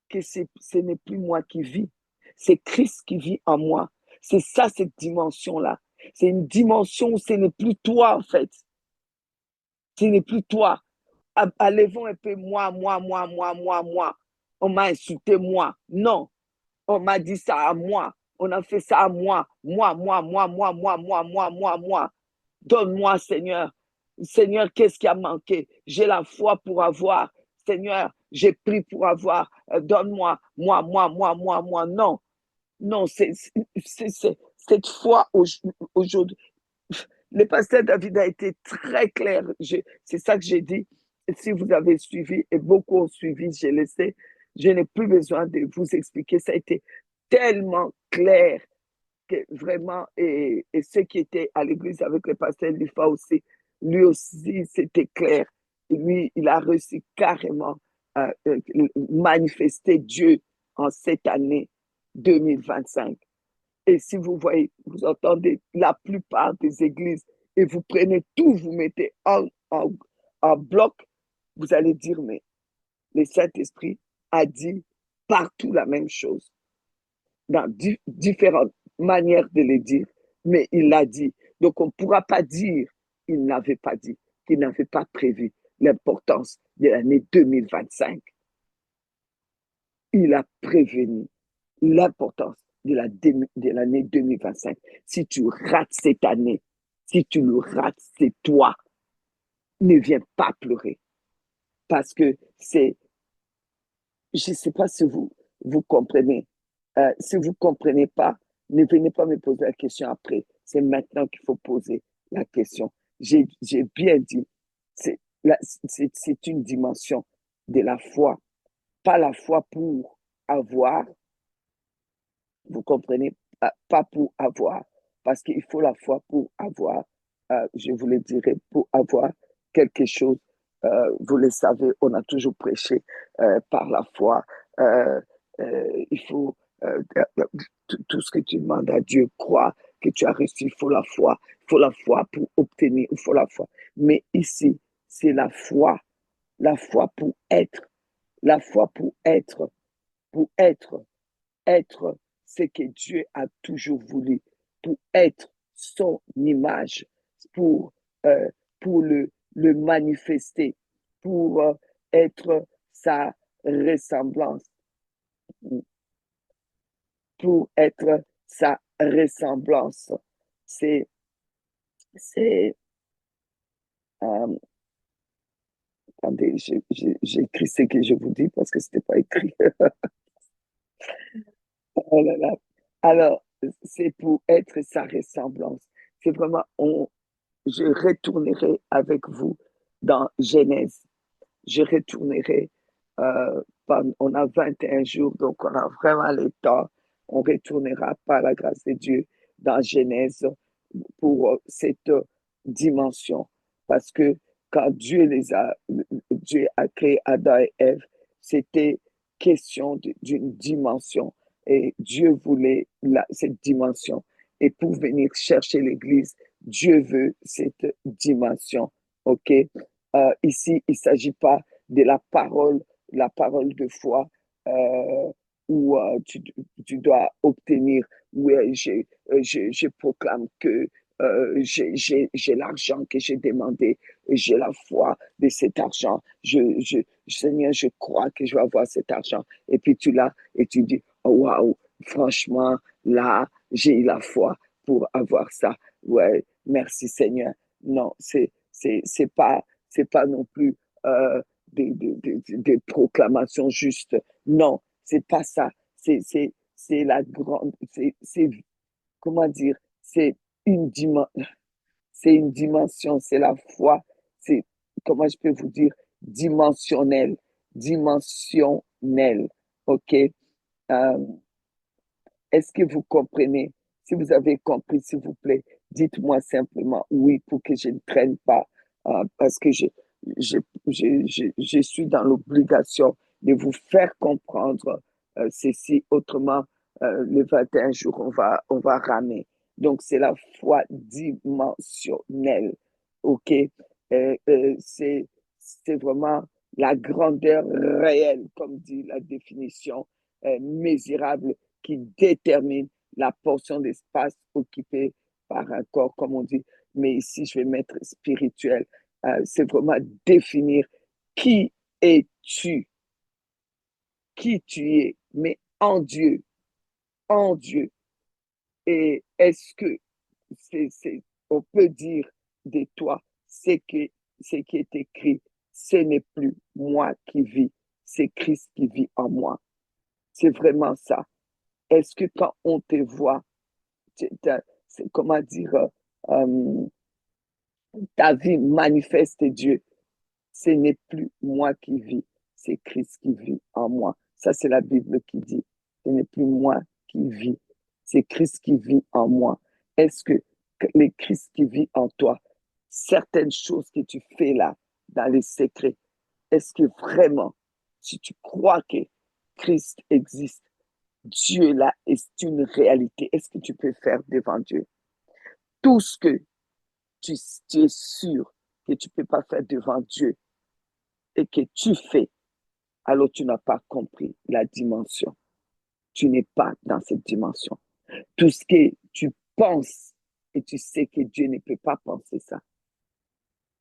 que ce n'est plus moi qui vis. C'est Christ qui vit en moi. C'est ça, cette dimension-là. C'est une dimension où ce n'est plus toi, en fait. Ce n'est plus toi. Enlevons un peu moi. On m'a insulté, moi. Non, on m'a dit ça à moi. On a fait ça à moi. Moi. Donne-moi, Seigneur. Seigneur, qu'est-ce qui a manqué? J'ai la foi pour avoir. Seigneur, j'ai pris pour avoir. Donne-moi. Moi. Non, c'est cette foi aujourd'hui. Le pasteur David a été très clair. C'est ça que j'ai dit. Si vous avez suivi, et beaucoup ont suivi, j'ai laissé, je n'ai plus besoin de vous expliquer. Ça a été tellement clair que vraiment, et ceux qui étaient à l'église avec le pasteur Lifa aussi, lui aussi, c'était clair. Et lui, il a réussi carrément à manifester Dieu en cette année 2025. Et si vous voyez, vous entendez la plupart des églises et vous prenez tout, vous mettez en bloc, vous allez dire, mais le Saint-Esprit a dit partout la même chose, dans différentes manières de le dire, mais il l'a dit. Donc on ne pourra pas dire qu'il n'avait pas dit, qu'il n'avait pas prévu l'importance de l'année 2025. Il a prévenu l'importance de l'année 2025. Si tu rates cette année, si tu le rates, c'est toi. Ne viens pas pleurer. Parce que c'est, je ne sais pas si vous comprenez. Si vous ne comprenez pas, ne venez pas me poser la question après. C'est maintenant qu'il faut poser la question. J'ai bien dit, c'est une dimension de la foi. Pas la foi pour avoir, vous comprenez, pas pour avoir, parce qu'il faut la foi pour avoir, je vous le dirai, pour avoir quelque chose. Vous le savez, on a toujours prêché par la foi. Euh, il faut tout ce que tu demandes à Dieu, crois que tu as reçu, il faut la foi. Il faut la foi pour obtenir, il faut la foi. Mais ici, c'est la foi pour être ce que Dieu a toujours voulu, pour être son image, pour, euh, pour le manifester, pour être sa ressemblance, pour être sa ressemblance. C'est, c'est, euh, attendez, j'ai écrit ce que je vous dis parce que ce n'était pas écrit. Oh là là. Alors, c'est pour être sa ressemblance. C'est vraiment, je retournerai avec vous dans Genèse. Je retournerai, on a 21 jours, donc on a vraiment le temps. On retournera par la grâce de Dieu dans Genèse pour cette dimension. Parce que quand Dieu a créé Adam et Ève, c'était question d'une dimension. Et Dieu voulait cette dimension. Et pour venir chercher l'Église, Dieu veut cette dimension. OK? Ici, il ne s'agit pas de la parole de foi où tu dois obtenir, où je proclame que j'ai l'argent que j'ai demandé, j'ai la foi de cet argent. Seigneur, je crois que je vais avoir cet argent. Et puis tu l'as et tu dis, oh, waouh, franchement, là, j'ai eu la foi pour avoir ça. Ouais, merci Seigneur. Non, c'est pas non plus des proclamations justes. Non, c'est pas ça. C'est la grande, comment dire, c'est une dimension, c'est une dimension, c'est la foi, c'est, comment je peux vous dire, dimensionnel, ok? Est-ce que vous comprenez? Si vous avez compris, s'il vous plaît, Dites-moi simplement oui pour que je ne traîne pas, parce que je, je suis dans l'obligation de vous faire comprendre ceci. Autrement, les 21 jours, on va ramer. Donc, c'est la foi dimensionnelle. OK? C'est vraiment la grandeur réelle, comme dit la définition, mesurable, qui détermine la portion d'espace occupée par un corps, comme on dit. Mais ici, je vais mettre spirituel. C'est vraiment définir qui es-tu, qui tu es, mais en Dieu, en Dieu. Et est-ce que on peut dire de toi ce qui est écrit, ce n'est plus moi qui vis, c'est Christ qui vit en moi. C'est vraiment ça. Est-ce que quand on te voit, c'est comment dire, euh, ta vie manifeste Dieu, ce n'est plus moi qui vis, c'est Christ qui vit en moi. Ça, c'est la Bible qui dit, ce n'est plus moi qui vis, c'est Christ qui vit en moi. Est-ce que le Christ qui vit en toi, certaines choses que tu fais là, dans les secrets, est-ce que vraiment, si tu crois que Christ existe, Dieu là est une réalité, est-ce que tu peux faire devant Dieu tout ce que tu, tu es sûr que tu ne peux pas faire devant Dieu et que tu fais, alors tu n'as pas compris la dimension. Tu n'es pas dans cette dimension. Tout ce que tu penses et tu sais que Dieu ne peut pas penser ça,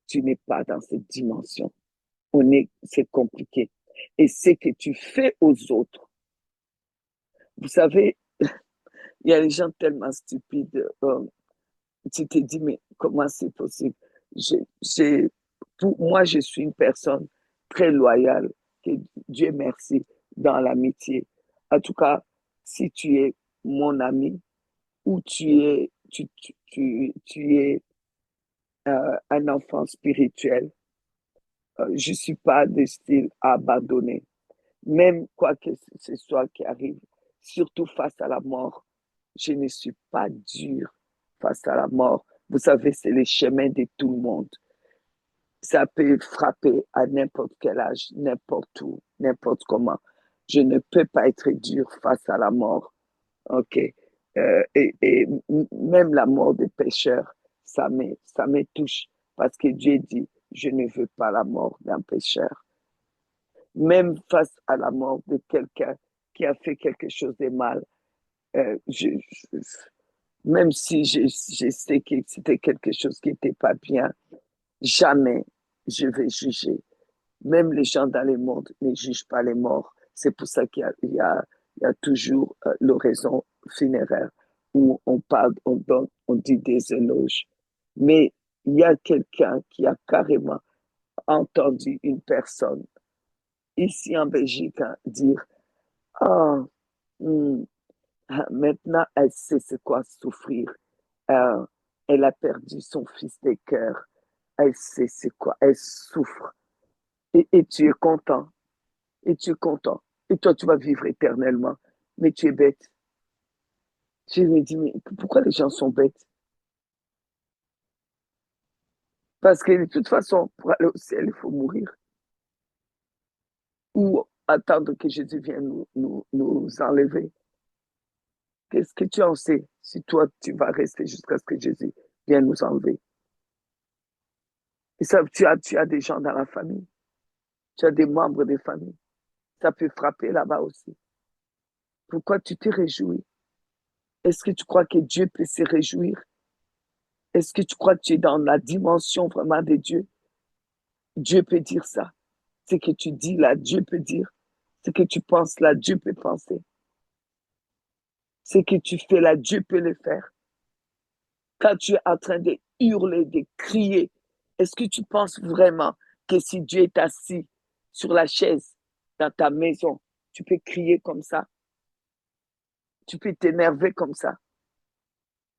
tu n'es pas dans cette dimension. C'est compliqué. Et ce que tu fais aux autres, vous savez, il y a des gens tellement stupides. Tu te dis, mais comment c'est possible? Pour moi, je suis une personne très loyale, que Dieu merci, dans l'amitié. En tout cas, si tu es mon ami ou tu es un enfant spirituel, je ne suis pas de style à abandonner. Même quoi que ce soit qui arrive, surtout face à la mort, je ne suis pas dur face à la mort. Vous savez, c'est le chemin de tout le monde. Ça peut frapper à n'importe quel âge, n'importe où, n'importe comment. Je ne peux pas être dur face à la mort. OK? Et même la mort des pécheurs, ça me touche parce que Dieu dit, je ne veux pas la mort d'un pécheur. Même face à la mort de quelqu'un qui a fait quelque chose de mal, je, même si je sais que c'était quelque chose qui n'était pas bien, jamais je vais juger. Même les gens dans le monde ne jugent pas les morts. C'est pour ça qu'il y a toujours l'oraison funéraire où on parle, on dit des éloges. Mais il y a quelqu'un qui a carrément entendu une personne ici en Belgique dire, ah, hmm, maintenant elle sait c'est quoi souffrir. Euh, Elle a perdu son fils de cœur. Elle sait c'est quoi. Elle souffre. Et tu es content. Et tu es content. Et toi, tu vas vivre éternellement. Mais tu es bête. Je me dis, mais pourquoi les gens sont bêtes? Parce que de toute façon, pour aller au ciel, il faut mourir. Ou attendre que Jésus vienne nous enlever. Qu'est-ce que tu en sais si toi, tu vas rester jusqu'à ce que Jésus vienne nous enlever? Et ça, tu as des gens dans la famille. Tu as des membres des familles. Ça peut frapper là-bas aussi. Pourquoi tu te réjouis? Est-ce que tu crois que Dieu peut se réjouir? Est-ce que tu crois que tu es dans la dimension vraiment de Dieu? Dieu peut dire ça. Ce que tu dis là, Dieu peut dire. Ce que tu penses là, Dieu peut penser. Ce que tu fais là, Dieu peut le faire. Quand tu es en train de hurler, de crier, est-ce que tu penses vraiment que si Dieu est assis sur la chaise dans ta maison, tu peux crier comme ça? Tu peux t'énerver comme ça?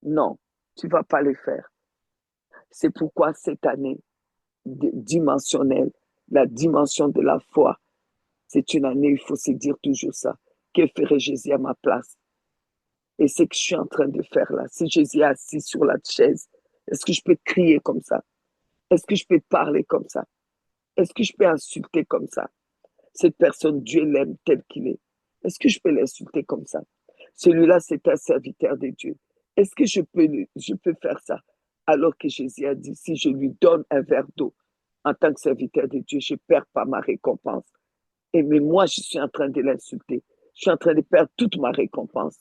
Non, tu ne vas pas le faire. C'est pourquoi cette année dimensionnelle, la dimension de la foi, c'est une année, il faut se dire toujours ça. Que ferait Jésus à ma place? Et c'est que je suis en train de faire là. Si Jésus est assis sur la chaise, est-ce que je peux crier comme ça? Est-ce que je peux parler comme ça? Est-ce que je peux insulter comme ça? Cette personne, Dieu l'aime tel qu'il est. Est-ce que je peux l'insulter comme ça? Celui-là, c'est un serviteur de Dieu. Est-ce que je peux faire ça? Alors que Jésus a dit, si je lui donne un verre d'eau en tant que serviteur de Dieu, je ne perds pas ma récompense. Et mais moi, je suis en train de l'insulter. Je suis en train de perdre toute ma récompense.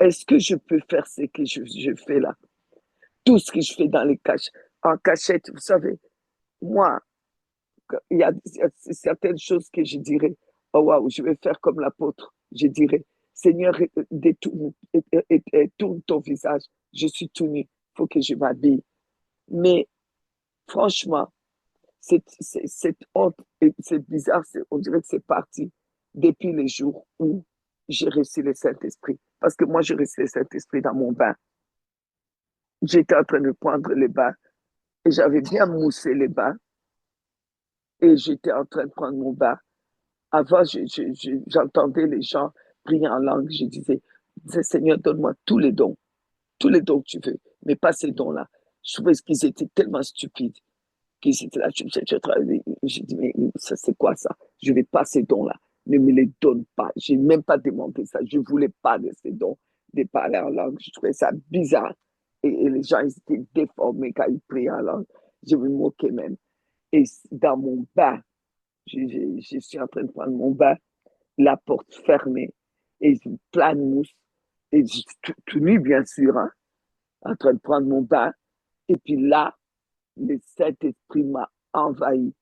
Est-ce que je peux faire ce que je fais là? Tout ce que je fais dans les en cachette, vous savez, moi, il y a certaines choses que je dirais, oh waouh, je vais faire comme l'apôtre. Je dirais, Seigneur, tourne ton visage. Je suis tout nu. Il faut que je m'habille. Mais franchement, cette honte, c'est bizarre, on dirait que c'est parti depuis les jours où j'ai reçu le Saint-Esprit. Parce que moi, j'ai reçu le Saint-Esprit dans mon bain. J'étais en train de prendre les bains et j'avais bien moussé les bains et j'étais en train de prendre mon bain. Avant, j'entendais les gens prier en langue. Je disais, Seigneur, donne-moi tous les dons que tu veux, mais pas ces dons-là. Je trouvais qu'ils étaient tellement stupides qu'ils étaient là. J'ai dit, mais ça, c'est quoi ça? Je ne vais pas ces dons-là. Ne me les donne pas. Je n'ai même pas demandé ça. Je ne voulais pas de ces dons de parler en langue. Je trouvais ça bizarre. Et les gens, ils étaient déformés quand ils priaient en langue. Je me moquais même. Et dans mon bain, je suis en train de prendre mon bain, la porte fermée, et plein de mousse, et tout nu, bien sûr, hein, en train de prendre mon bain. Et puis là, le Saint-Esprit m'a envahi.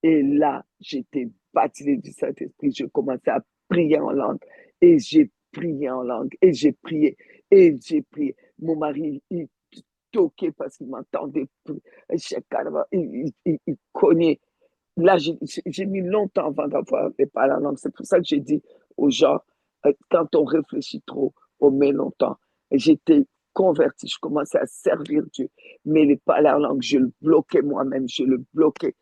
Et là, j'étais baptisé du Saint-Esprit. Je commençais à prier en langue. Et j'ai prié en langue. Et j'ai prié. Et j'ai prié. Mon mari, il toquait parce qu'il m'entendait. Il cognait. Là, j'ai mis longtemps avant d'avoir les paroles en langue. C'est pour ça que j'ai dit aux gens, quand on réfléchit trop, on met longtemps. J'étais convertie, je commençais à servir Dieu. Mais les paroles en langue, je le bloquais moi-même, je le bloquais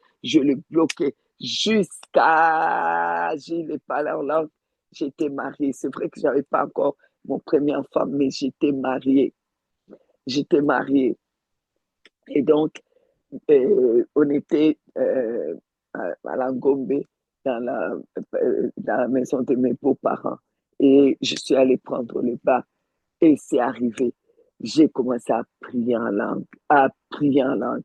jusqu'à j'ai les paroles en langue. J'étais mariée. C'est vrai que je n'avais pas encore mon premier enfant, mais j'étais mariée. J'étais mariée. Et donc, on était à Langombe, dans la maison de mes beaux-parents. Et je suis allée prendre le bain et c'est arrivé. J'ai commencé à prier en langue, à prier en langue.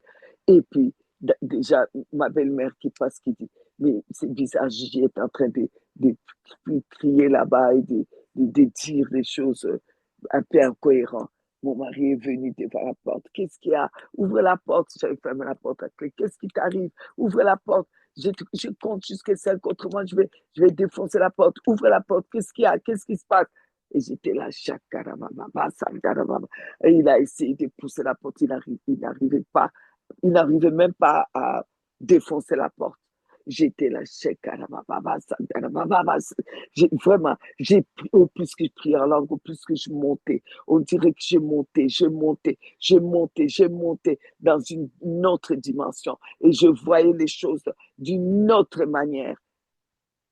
Et puis, déjà, ma belle-mère qui passe, qui dit, mais c'est bizarre, j'étais en train de crier là-bas et de dire des choses un peu incohérentes. Mon mari est venu devant la porte. Qu'est-ce qu'il y a? Ouvre la porte. J'avais fermé la porte à clé. Qu'est-ce qui t'arrive? Ouvre la porte. Je compte jusqu'à 5, autrement je vais défoncer la porte. Ouvre la porte. Qu'est-ce qu'il y a? Qu'est-ce qui se passe? Et j'étais là, et il a essayé de pousser la porte. Il n'arrivait pas. Il n'arrivait même pas à défoncer la porte. J'étais là, vraiment, au plus que je priais en langue, au plus que je montais. On dirait que je montais dans une autre dimension. Et je voyais les choses d'une autre manière.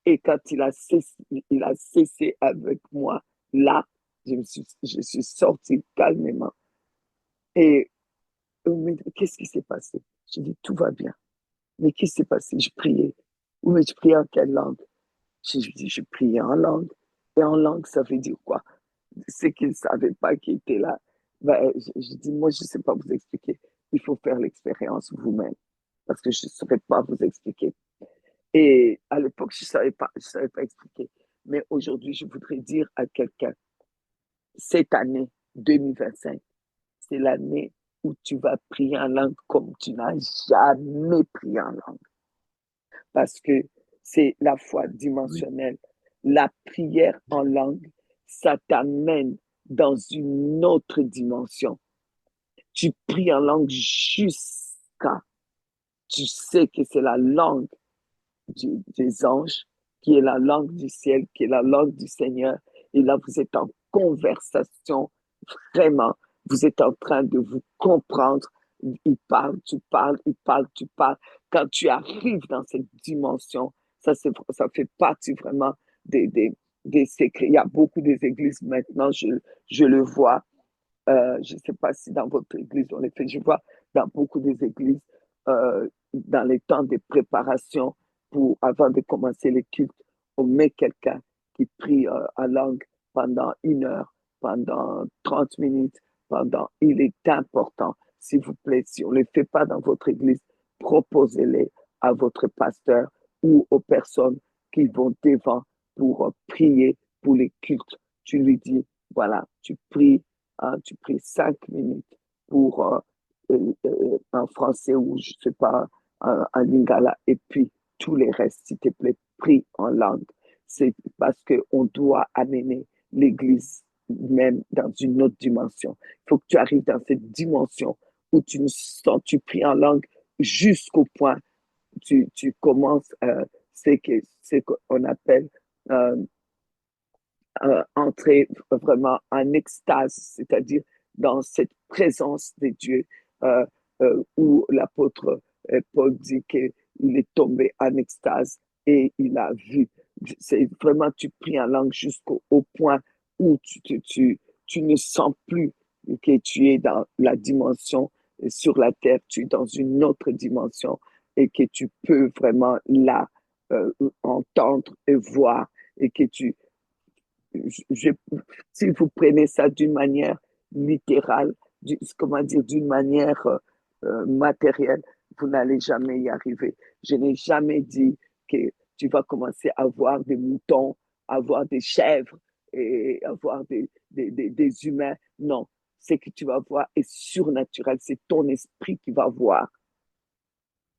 Et quand il a cessé avec moi, là, je suis sortie calmement. Et qu'est-ce qui s'est passé? Je dis, tout va bien. Mais qu'est-ce qui s'est passé? Je priais. Oui, mais je priais en quelle langue? Je dis, je priais en langue. Et en langue, ça veut dire quoi? C'est qu'ils ne savaient pas qui était là. Ben, je dis, moi, je ne sais pas vous expliquer. Il faut faire l'expérience vous-même. Parce que je ne saurais pas vous expliquer. Et à l'époque, je ne savais pas expliquer. Mais aujourd'hui, je voudrais dire à quelqu'un, cette année 2025, c'est l'année où tu vas prier en langue comme tu n'as jamais prié en langue. Parce que c'est la foi Oui. dimensionnelle. La prière en langue, ça t'amène dans une autre dimension. Tu pries en langue jusqu'à, tu sais que c'est la langue des anges, qui est la langue du ciel, qui est la langue du Seigneur. Et là, vous êtes en conversation, vraiment. Vous êtes en train de vous comprendre. Il parle, tu parles, il parle, tu parles. Quand tu arrives dans cette dimension, ça fait partie vraiment des des secrets. Il y a beaucoup des églises maintenant, je le vois. Je ne sais pas si dans votre église on le fait. Je vois dans beaucoup des églises, dans les temps de préparation avant de commencer les cultes, on met quelqu'un qui prie en langue pendant 1 heure, pendant 30 minutes, il est important. S'il vous plaît, si on ne le fait pas dans votre église, proposez-les à votre pasteur ou aux personnes qui vont devant pour prier pour les cultes. Tu lui dis, voilà, tu pries 5 minutes pour en français ou je ne sais pas, en lingala, et puis tous les restes, s'il te plaît, prie en langue. C'est parce qu'on doit amener l'Église même dans une autre dimension. Il faut que tu arrives dans cette dimension où tu pries en langue jusqu'au point où tu commences ce qu'on appelle euh, entrer vraiment en extase, c'est-à-dire dans cette présence de Dieu où l'apôtre Paul dit qu'il est tombé en extase et il a vu. C'est vraiment, tu pries en langue jusqu'au point où tu ne sens plus que tu es dans la dimension sur la terre, tu es dans une autre dimension et que tu peux vraiment là entendre et voir et que je, si vous prenez ça d'une manière littérale, comment dire, d'une manière matérielle, vous n'allez jamais y arriver. Je n'ai jamais dit que tu vas commencer à avoir des moutons, à avoir des chèvres et avoir des humains. Non, ce que tu vas voir est surnaturel. C'est ton esprit qui va voir.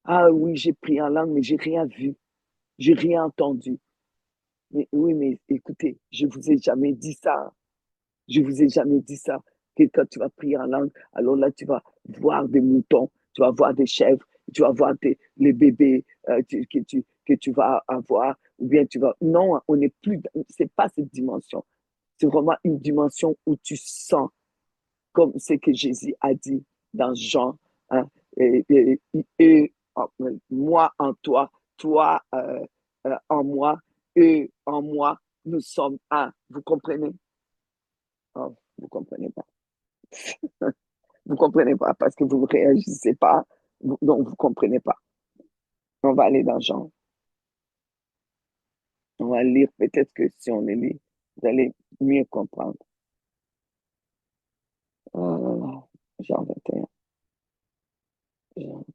Ah oui, j'ai pris en langue, mais j'ai rien vu, j'ai rien entendu. Mais oui, mais écoutez, je vous ai jamais dit ça. Je vous ai jamais dit ça. Que quand tu vas prier en langue, alors là, tu vas voir des moutons, tu vas voir des chèvres, tu vas voir les bébés que tu vas avoir, ou bien tu vas. Non, on n'est plus. C'est pas cette dimension. C'est vraiment une dimension où tu sens, comme ce que Jésus a dit dans Jean, hein, moi en toi, toi en moi, eux en moi, nous sommes un. Vous comprenez? Oh, vous comprenez pas. Vous comprenez pas parce que vous ne réagissez pas, donc vous comprenez pas. On va aller dans Jean. On va lire, peut-être que si on les lit, vous allez mieux comprendre. Jean 21. Jean.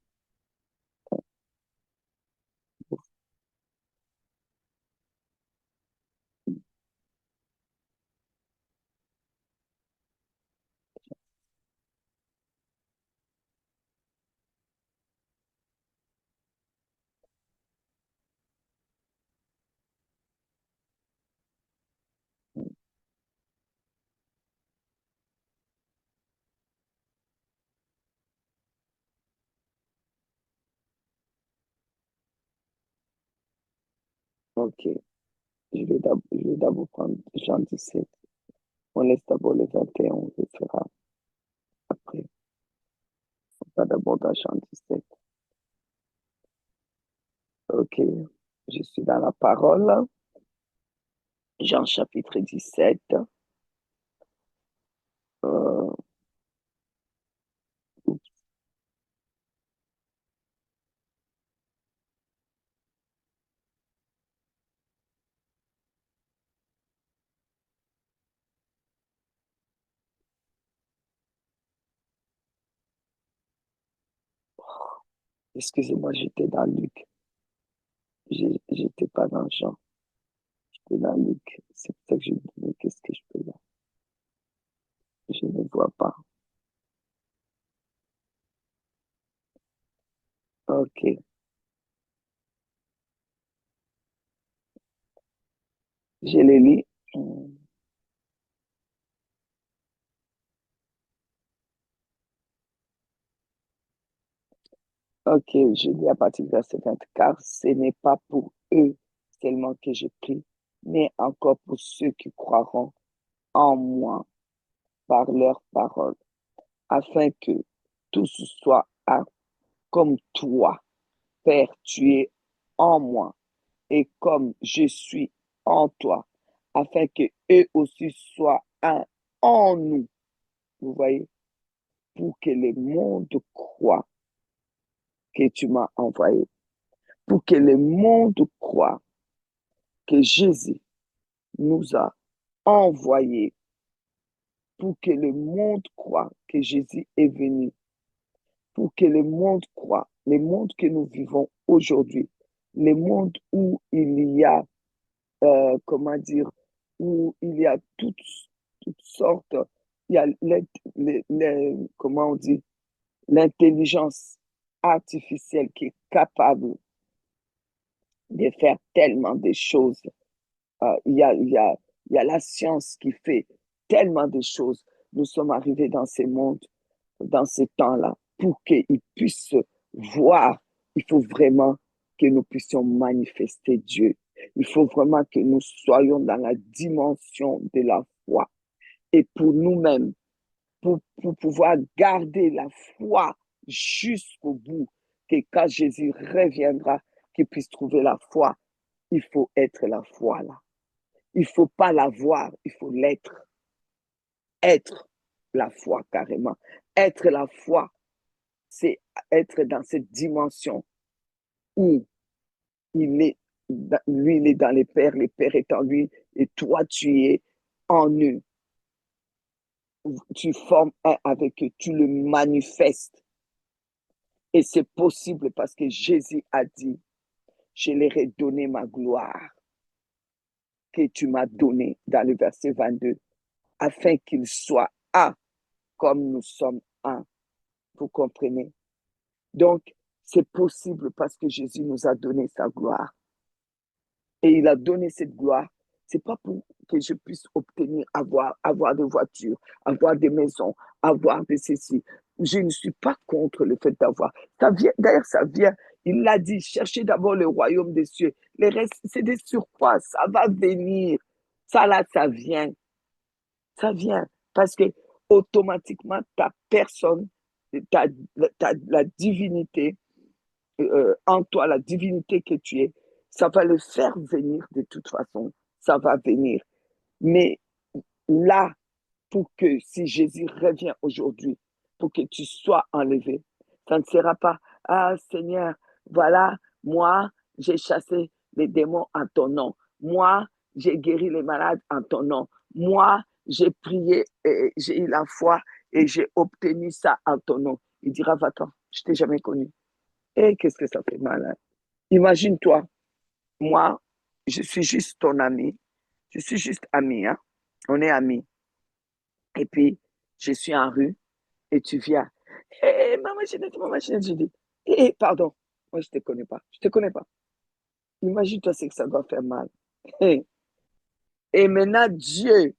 Ok, je vais d'abord prendre Jean 17. On laisse d'abord le 21, on le fera après. On va d'abord dans Jean 17. Ok, je suis dans la parole. Jean chapitre 17. Euh, excusez-moi, j'étais dans Luc. J'étais pas dans Jean. J'étais dans Luc. C'est pour ça que je me dis, qu'est-ce que je peux là? Je ne vois pas. Ok, je les lis. Ok, je lis à partir du verset 20. Car ce n'est pas pour eux seulement que je prie, mais encore pour ceux qui croiront en moi par leur parole, afin que tous soient un comme toi, Père, tu es en moi, et comme je suis en toi, afin qu'eux aussi soient un en nous. Vous voyez, pour que le monde croit que tu m'as envoyé, pour que le monde croit que Jésus nous a envoyés, pour que le monde croit que Jésus est venu, pour que le monde croit, le monde que nous vivons aujourd'hui, le monde où il y a, comment dire, où il y a toutes sortes, il y a comment on dit, l'intelligence artificielle qui est capable de faire tellement de choses. Il y a la science qui fait tellement de choses. Nous sommes arrivés dans ces mondes, dans ces temps-là, pour qu'ils puissent voir. Il faut vraiment que nous puissions manifester Dieu. Il faut vraiment que nous soyons dans la dimension de la foi. Et pour nous-mêmes, pour pouvoir garder la foi jusqu'au bout, que quand Jésus reviendra, qu'il puisse trouver la foi, il faut être la foi là. Il ne faut pas la voir, il faut l'être. Être la foi carrément. Être la foi, c'est être dans cette dimension où il est, lui, il est dans les pères est en lui, et toi, tu es en eux. Tu formes un avec eux, tu le manifestes. Et c'est possible parce que Jésus a dit, je leur ai donné ma gloire que tu m'as donnée dans le verset 22, afin qu'ils soient un comme nous sommes un. Vous comprenez? Donc, c'est possible parce que Jésus nous a donné sa gloire. Et il a donné cette gloire. C'est pas pour que je puisse obtenir, avoir des voitures, avoir des maisons, avoir de ceci. Je ne suis pas contre le fait d'avoir. Ça vient, d'ailleurs, ça vient. Il l'a dit, cherchez d'abord le royaume des cieux. Les restes, c'est des surcroît. Ça va venir. Ça là, ça vient. Ça vient. Parce que automatiquement, ta personne, la divinité, en toi, la divinité que tu es, ça va le faire venir de toute façon. Ça va venir. Mais là, pour que si Jésus revient aujourd'hui, pour que tu sois enlevé, ça ne sera pas, ah Seigneur, voilà, moi, j'ai chassé les démons en ton nom. Moi, j'ai guéri les malades en ton nom. Moi, j'ai prié et j'ai eu la foi et j'ai obtenu ça en ton nom. Il dira, va-t'en, je t'ai jamais connu. Et qu'est-ce que ça fait mal, hein? Imagine-toi, moi, je suis juste ton ami. Je suis juste ami, hein? On est amis. Et puis, je suis en rue et tu viens. Hé, maman Jeannette, je dis, hé, pardon, moi, je ne te connais pas. Je ne te connais pas. Imagine-toi ce que ça doit faire mal. Et maintenant, Dieu,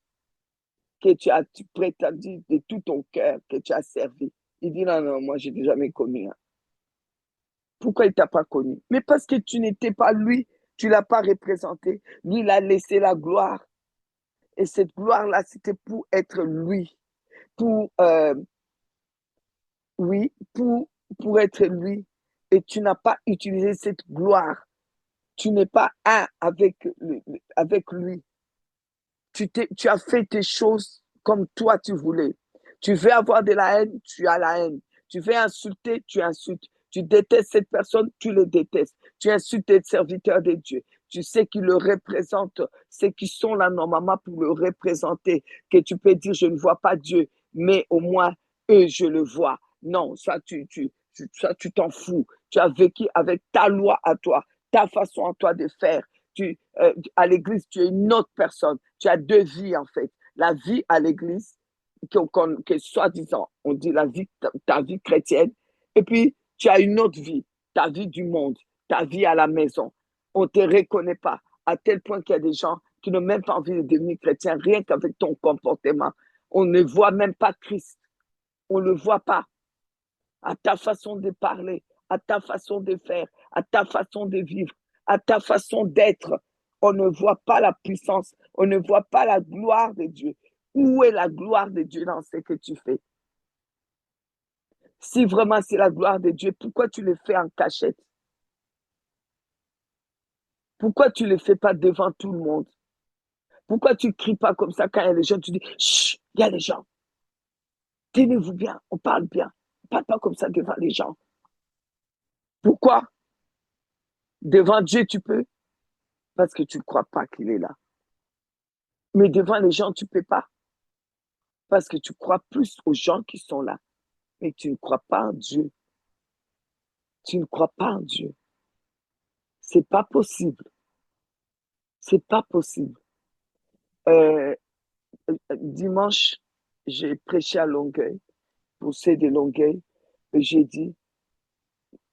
que tu prétendu de tout ton cœur, que tu as servi, il dit, non, non, moi, je ne t'ai jamais connu, hein. Pourquoi il ne t'a pas connu? Mais parce que tu n'étais pas lui, tu ne l'as pas représenté. Lui, il a laissé la gloire. Et cette gloire-là, c'était pour être lui. Pour, oui, pour être lui. Et tu n'as pas utilisé cette gloire. Tu n'es pas un avec lui. Tu as fait tes choses comme toi tu voulais. Tu veux avoir de la haine, tu as la haine. Tu veux insulter, tu insultes. Tu détestes cette personne, tu le détestes. Tu insultes les serviteurs de Dieu. Tu sais qu'ils le représentent, ceux qui sont là normalement pour le représenter, que tu peux dire, je ne vois pas Dieu, mais au moins, eux, je le vois. Non, ça, tu t'en fous. Tu as vécu avec ta loi à toi, ta façon à toi de faire. À l'église, tu es une autre personne. Tu as deux vies, en fait. La vie à l'église, que soi-disant, on dit la vie, ta vie chrétienne, et puis tu as une autre vie, ta vie du monde, ta vie à la maison. On ne te reconnaît pas, à tel point qu'il y a des gens qui n'ont même pas envie de devenir chrétiens, rien qu'avec ton comportement. On ne voit même pas Christ. On ne le voit pas. À ta façon de parler, à ta façon de faire, à ta façon de vivre, à ta façon d'être. On ne voit pas la puissance, on ne voit pas la gloire de Dieu. Où est la gloire de Dieu dans ce que tu fais? Si vraiment c'est la gloire de Dieu, pourquoi tu le fais en cachette? Pourquoi tu ne le fais pas devant tout le monde? Pourquoi tu ne cries pas comme ça quand il y a des gens, tu dis, chut, il y a des gens, tenez-vous bien, on parle bien. On parle pas comme ça devant les gens. Pourquoi? Devant Dieu, tu peux, parce que tu ne crois pas qu'il est là. Mais devant les gens, tu ne peux pas, parce que tu crois plus aux gens qui sont là. Mais tu ne crois pas en Dieu. Tu ne crois pas en Dieu. C'est pas possible. C'est pas possible. Euh, Dimanche, j'ai prêché à Longueuil, pour ceux de Longueuil. J'ai dit,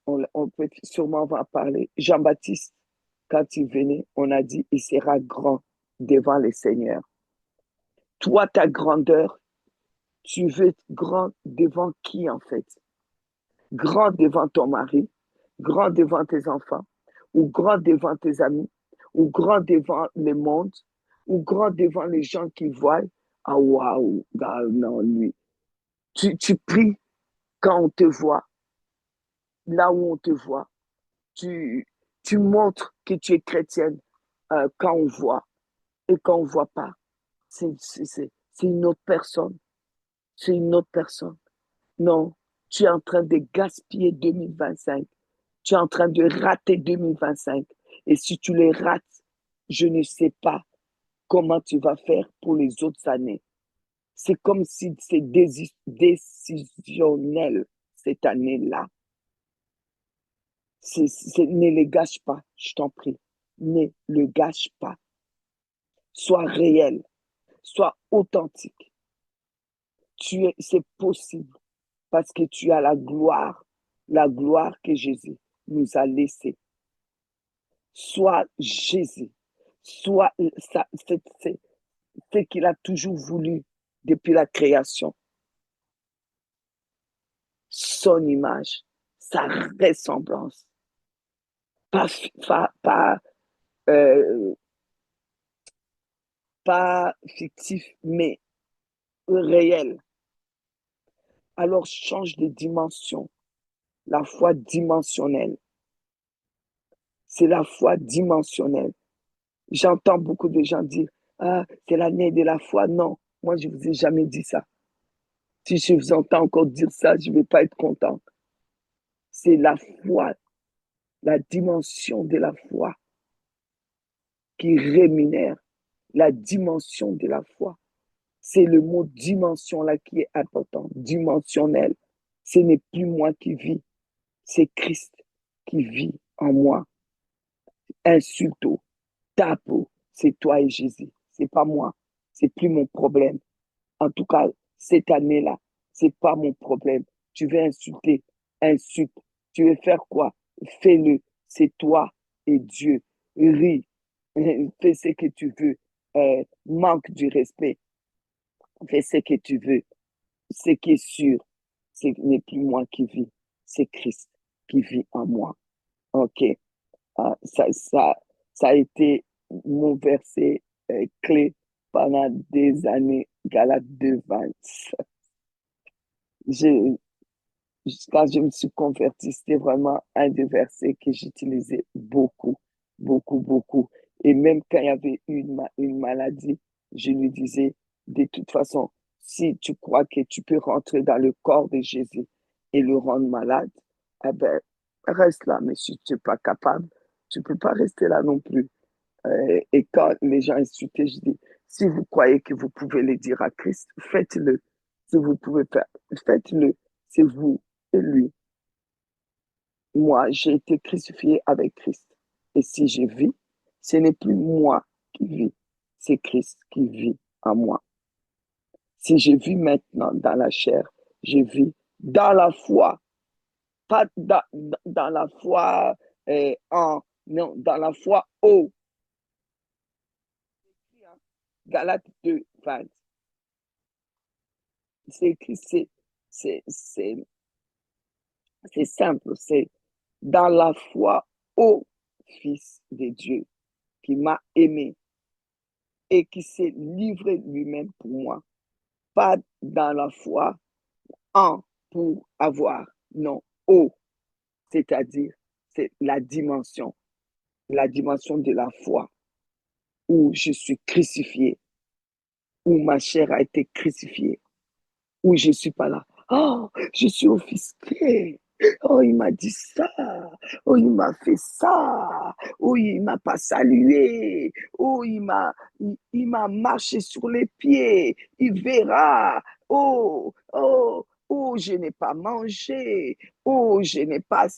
on peut sûrement en parler. Jean-Baptiste, quand il venait, on a dit, il sera grand devant les seigneurs. Toi, ta grandeur, tu veux être grand devant qui en fait? Grand devant ton mari, grand devant tes enfants, ou grand devant tes amis, ou grand devant le monde, ou grand devant les gens qui voient. Ah, waouh, ah, non, lui. Tu pries quand on te voit, là où on te voit. Tu, tu montres que tu es chrétienne quand on voit et quand on ne voit pas. C'est une autre personne. C'est une autre personne. Non, tu es en train de gaspiller 2025. Tu es en train de rater 2025. Et si tu les rates, je ne sais pas comment tu vas faire pour les autres années. C'est comme si c'est décisionnel cette année-là. Ne les gâche pas, je t'en prie. Ne le gâche pas. Sois réel, sois authentique. C'est possible parce que tu as la gloire que Jésus nous a laissée. Sois Jésus, sois ce qu'il a toujours voulu depuis la création. Son image, sa ressemblance, pas, euh, pas fictif, mais réel. Alors change de dimension. La foi dimensionnelle. C'est la foi dimensionnelle. J'entends beaucoup de gens dire, ah, c'est l'année de la foi. Non, moi, je ne vous ai jamais dit ça. Si je vous entends encore dire ça, je ne vais pas être content. C'est la foi, la dimension de la foi qui rémunère la dimension de la foi. C'est le mot dimension là qui est important, dimensionnel. Ce n'est plus moi qui vis, c'est Christ qui vit en moi. Insulto, tapo, c'est toi et Jésus, c'est pas moi, c'est plus mon problème. En tout cas, cette année-là, c'est pas mon problème. Tu veux insulter, insulte. Tu veux faire quoi? Fais-le. C'est toi et Dieu. Ris, fais ce que tu veux. Manque du respect. Fais ce que tu veux. Ce qui est sûr, ce n'est plus moi qui vis, c'est Christ qui vit en moi. OK. Ça a été mon verset clé pendant des années, Galates 2, 20. Quand je me suis convertie, c'était vraiment un des versets que j'utilisais beaucoup, beaucoup, beaucoup. Et même quand il y avait une maladie, je lui disais, de toute façon, si tu crois que tu peux rentrer dans le corps de Jésus et le rendre malade, eh ben, reste là. Mais si tu n'es pas capable, tu ne peux pas rester là non plus. Et quand les gens insultaient, je dis, si vous croyez que vous pouvez le dire à Christ, faites-le. Si vous pouvez faire, faites-le. C'est vous et lui. Moi, j'ai été crucifié avec Christ. Et si je vis, ce n'est plus moi qui vis, c'est Christ qui vit en moi. Si je vis maintenant dans la chair, je vis dans la foi, pas dans la foi non, dans la foi au. Galates 2, 20. C'est écrit, c'est, c'est, c'est simple, c'est dans la foi au Fils de Dieu qui m'a aimé et qui s'est livré lui-même pour moi. Pas dans la foi en pour avoir, non, au, c'est-à-dire c'est la dimension de la foi. où je suis crucifié, où ma chair a été crucifiée, où je ne suis pas là. Oh, je suis offusqué. Oh, il m'a dit ça. Oh, il m'a fait ça. Oh, il m'a pas salué. Oh, il m'a marché sur les pieds. Il verra. Oh, oh, oh, je n'ai pas mangé. Oh, je n'ai pas.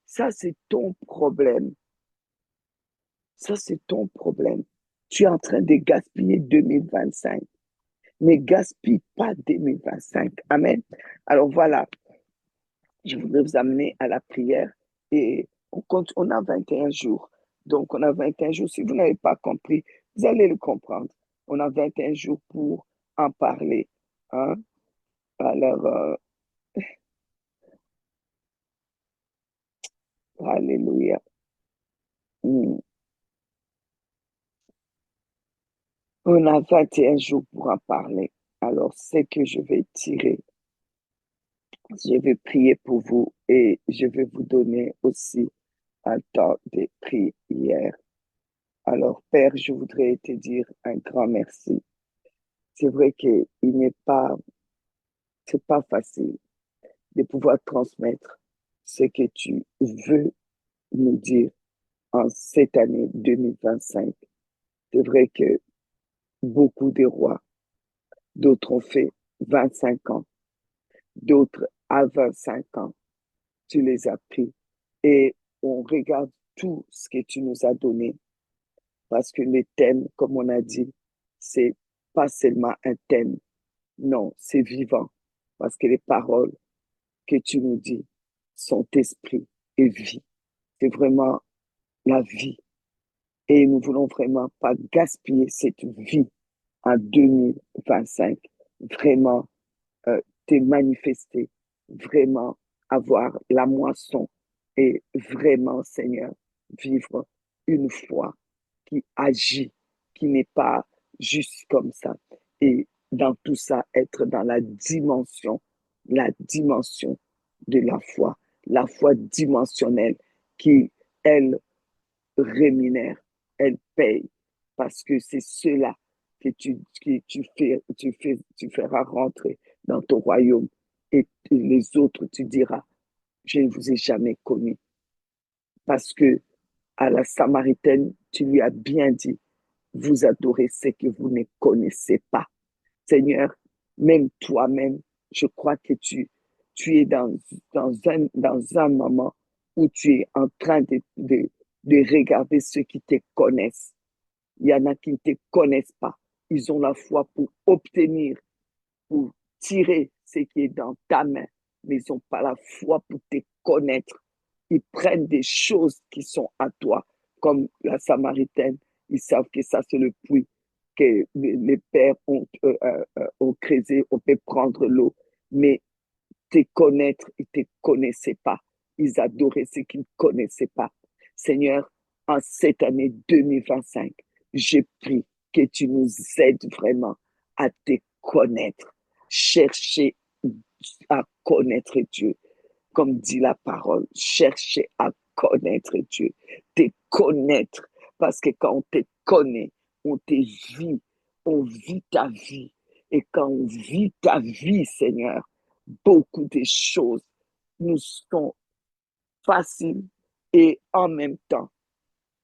Ça, c'est ton problème. Ça, c'est ton problème. Tu es en train de gaspiller 2025. Ne gaspille pas 2025. Amen. Alors voilà, je voudrais vous amener à la prière et on a 21 jours. Donc, on a 21 jours. Si vous n'avez pas compris, vous allez le comprendre. On a 21 jours pour en parler. Hein? Alors, alléluia. Mm. On a 21 jours pour en parler. Alors, c'est que je vais tirer. Je vais prier pour vous et je vais vous donner aussi un temps de prière. Alors, Père, je voudrais te dire un grand merci. C'est vrai qu'il n'est pas, c'est pas facile de pouvoir transmettre ce que tu veux nous dire en cette année 2025. C'est vrai que beaucoup de rois, d'autres ont fait 25 ans, d'autres à 25 ans, tu les as pris et on regarde tout ce que tu nous as donné parce que les thèmes, comme on a dit, c'est pas seulement un thème. Non, c'est vivant parce que les paroles que tu nous dis sont esprit et vie. C'est vraiment la vie. Et nous voulons vraiment pas gaspiller cette vie en 2025. Vraiment te manifester, vraiment avoir la moisson et vraiment, Seigneur, vivre une foi qui agit, qui n'est pas juste comme ça. Et dans tout ça, être dans la dimension de la foi dimensionnelle qui, elle, rémunère, elle paye, parce que c'est cela tu feras rentrer dans ton royaume. Et les autres, tu diras, je ne vous ai jamais connus. Parce que à la Samaritaine, tu lui as bien dit, vous adorez ce que vous ne connaissez pas. Seigneur, même toi-même, je crois que tu es dans un moment où tu es en train de regarder ceux qui te connaissent. Il y en a qui ne te connaissent pas. Ils ont la foi pour obtenir, pour tirer ce qui est dans ta main, mais ils n'ont pas la foi pour te connaître. Ils prennent des choses qui sont à toi, comme la Samaritaine. Ils savent que ça, c'est le puits que les pères ont creusé, on peut prendre l'eau. Mais te connaître, ils ne te connaissaient pas. Ils adoraient ce qu'ils ne connaissaient pas. Seigneur, en cette année 2025, je prie que tu nous aides vraiment à te connaître. Chercher à connaître Dieu. Comme dit la parole, chercher à connaître Dieu. Te connaître. Parce que quand on te connaît, on te vit. On vit ta vie. Et quand on vit ta vie, Seigneur, beaucoup de choses nous sont faciles et en même temps,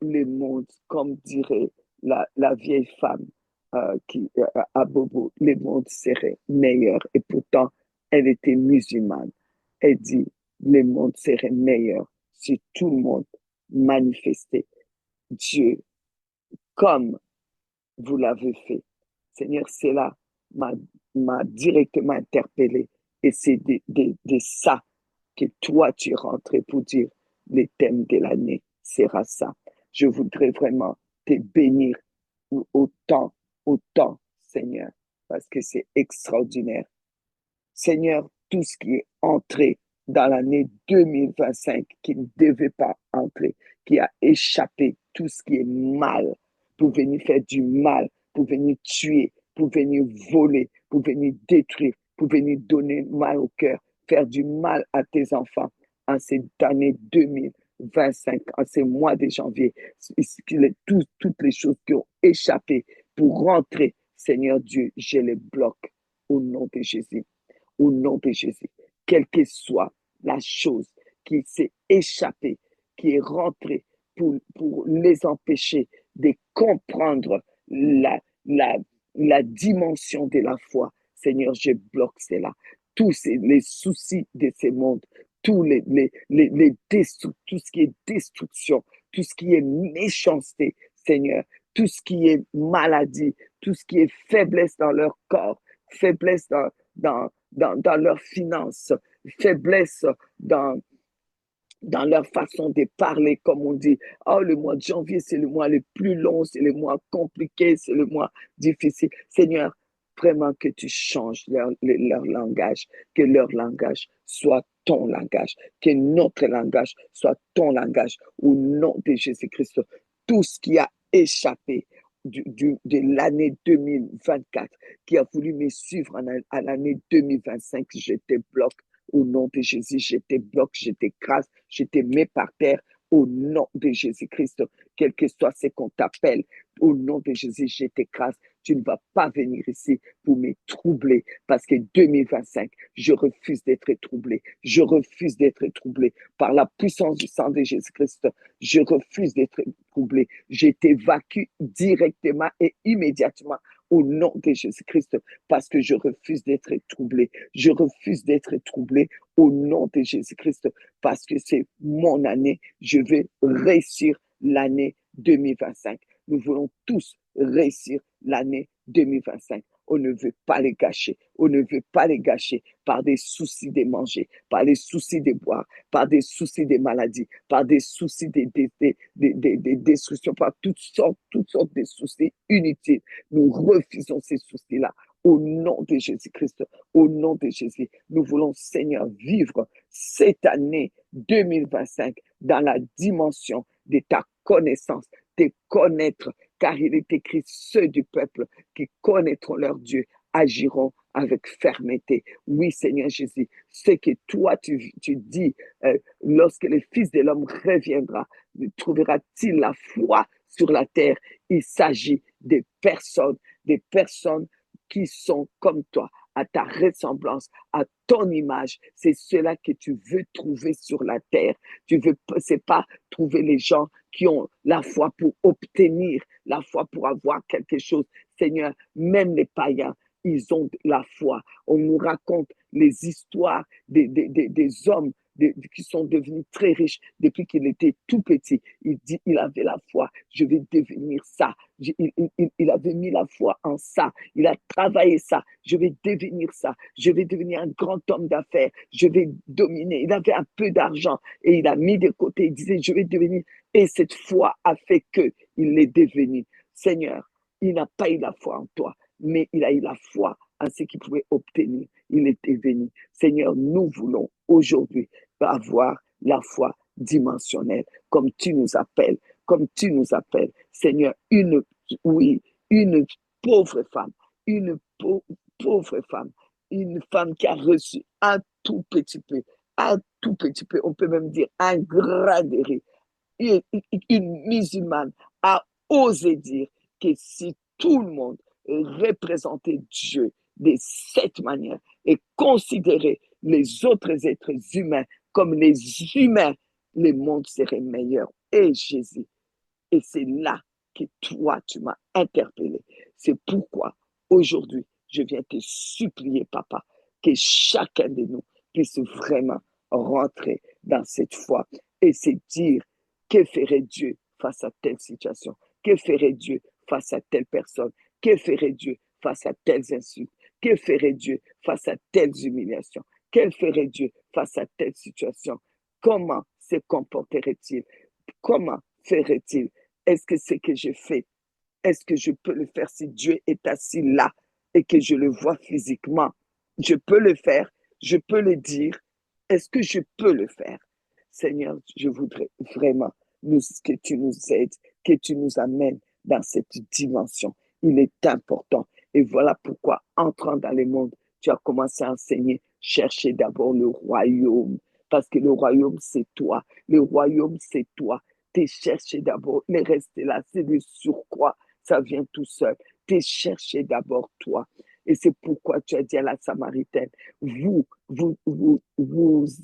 le monde, comme dirait la vieille femme à Bobo, le monde serait meilleur. Et pourtant, elle était musulmane. Elle dit, le monde serait meilleur si tout le monde manifestait Dieu comme vous l'avez fait. Seigneur, cela m'a directement interpellé. Et c'est de ça que toi, tu es rentré pour dire les thèmes de l'année sera ça. Je voudrais vraiment te bénir autant, autant, Seigneur, parce que c'est extraordinaire. Seigneur, tout ce qui est entré dans l'année 2025 qui ne devait pas entrer, qui a échappé, tout ce qui est mal, pour venir faire du mal, pour venir tuer, pour venir voler, pour venir détruire, pour venir donner mal au cœur, faire du mal à tes enfants en cette année 2000. 2025, en ces mois de janvier, toutes les choses qui ont échappé pour rentrer, Seigneur Dieu, je les bloque au nom de Jésus. Au nom de Jésus, quelle que soit la chose qui s'est échappée, qui est rentrée pour les empêcher de comprendre la, la dimension de la foi, Seigneur, je bloque cela. Les soucis de ce monde, tout ce qui est destruction, tout ce qui est méchanceté, Seigneur, tout ce qui est maladie, tout ce qui est faiblesse dans leur corps, faiblesse dans leurs finances, faiblesse dans leur façon de parler, comme on dit. Oh, le mois de janvier, c'est le mois le plus long, c'est le mois compliqué, c'est le mois difficile. Seigneur, vraiment que tu changes leur langage, que leur langage soit ton langage, que notre langage soit ton langage. Au nom de Jésus-Christ, tout ce qui a échappé de l'année 2024, qui a voulu me suivre à l'année 2025, je te bloque au nom de Jésus, je te bloque, je t'écrase, je te mets par terre au nom de Jésus-Christ. Quel que soit ce qu'on t'appelle, au nom de Jésus, je t'écrase. Tu ne vas pas venir ici pour me troubler parce que 2025, je refuse d'être troublé. Je refuse d'être troublé par la puissance du sang de Jésus-Christ. Je refuse d'être troublé. Je t'évacue directement et immédiatement au nom de Jésus-Christ parce que je refuse d'être troublé. Je refuse d'être troublé au nom de Jésus-Christ parce que c'est mon année. Je vais réussir l'année 2025. Nous voulons tous réussir l'année 2025. On ne veut pas les gâcher. On ne veut pas les gâcher par des soucis de manger, par des soucis de boire, par des soucis de maladies, par des soucis de destruction, par toutes sortes de soucis inutiles. Nous refusons ces soucis-là. Au nom de Jésus-Christ, au nom de Jésus, nous voulons, Seigneur, vivre cette année 2025 dans la dimension de ta connaissance, de connaître, car il est écrit, ceux du peuple qui connaîtront leur Dieu agiront avec fermeté. Oui, Seigneur Jésus, ce que toi tu dis, lorsque le Fils de l'homme reviendra, trouvera-t-il la foi sur la terre? Il s'agit des personnes qui sont comme toi, à ta ressemblance, à ton image. C'est cela que tu veux trouver sur la terre. Tu veux, c'est pas trouver les gens qui ont la foi pour obtenir, la foi pour avoir quelque chose. Seigneur, même les païens, ils ont la foi. On nous raconte les histoires des hommes qui sont devenus très riches depuis qu'il était tout petit. Il dit, il avait la foi, je vais devenir ça. Il avait mis la foi en ça. Il a travaillé ça. Je vais devenir ça. Je vais devenir un grand homme d'affaires. Je vais dominer. Il avait un peu d'argent et il a mis de côté. Il disait, je vais devenir. Et cette foi a fait qu'il l'est devenu. Seigneur, il n'a pas eu la foi en toi, mais il a eu la foi en ce qu'il pouvait obtenir. Il était venu. Seigneur, nous voulons aujourd'hui avoir la foi dimensionnelle, comme tu nous appelles, Seigneur, une pauvre femme, une pauvre femme, une femme qui a reçu un tout petit peu, on peut même dire un grain de riz. Une musulmane a osé dire que si tout le monde représentait Dieu de cette manière et considérait les autres êtres humains comme les humains, le monde serait meilleur. Et Jésus, et c'est là que toi, tu m'as interpellé. C'est pourquoi aujourd'hui, je viens te supplier, papa, que chacun de nous puisse vraiment rentrer dans cette foi et se dire, que ferait Dieu face à telle situation? Que ferait Dieu face à telle personne? Que ferait Dieu face à telles insultes? Que ferait Dieu face à telles humiliations? Que ferait Dieu face à telle situation? Comment se comporterait-il? Comment ferait-il? Est-ce que ce que je fais, est-ce que je peux le faire si Dieu est assis là et que je le vois physiquement? Je peux le faire, je peux le dire. Est-ce que je peux le faire? Seigneur, je voudrais vraiment que tu nous aides, que tu nous amènes dans cette dimension. Il est important. Et voilà pourquoi, entrant dans le monde, tu as commencé à enseigner, chercher d'abord le royaume parce que le royaume, c'est toi. Le royaume, c'est toi. T'es cherché d'abord, mais rester là, c'est du surcroît, ça vient tout seul. T'es cherché d'abord toi. Et c'est pourquoi tu as dit à la Samaritaine, vous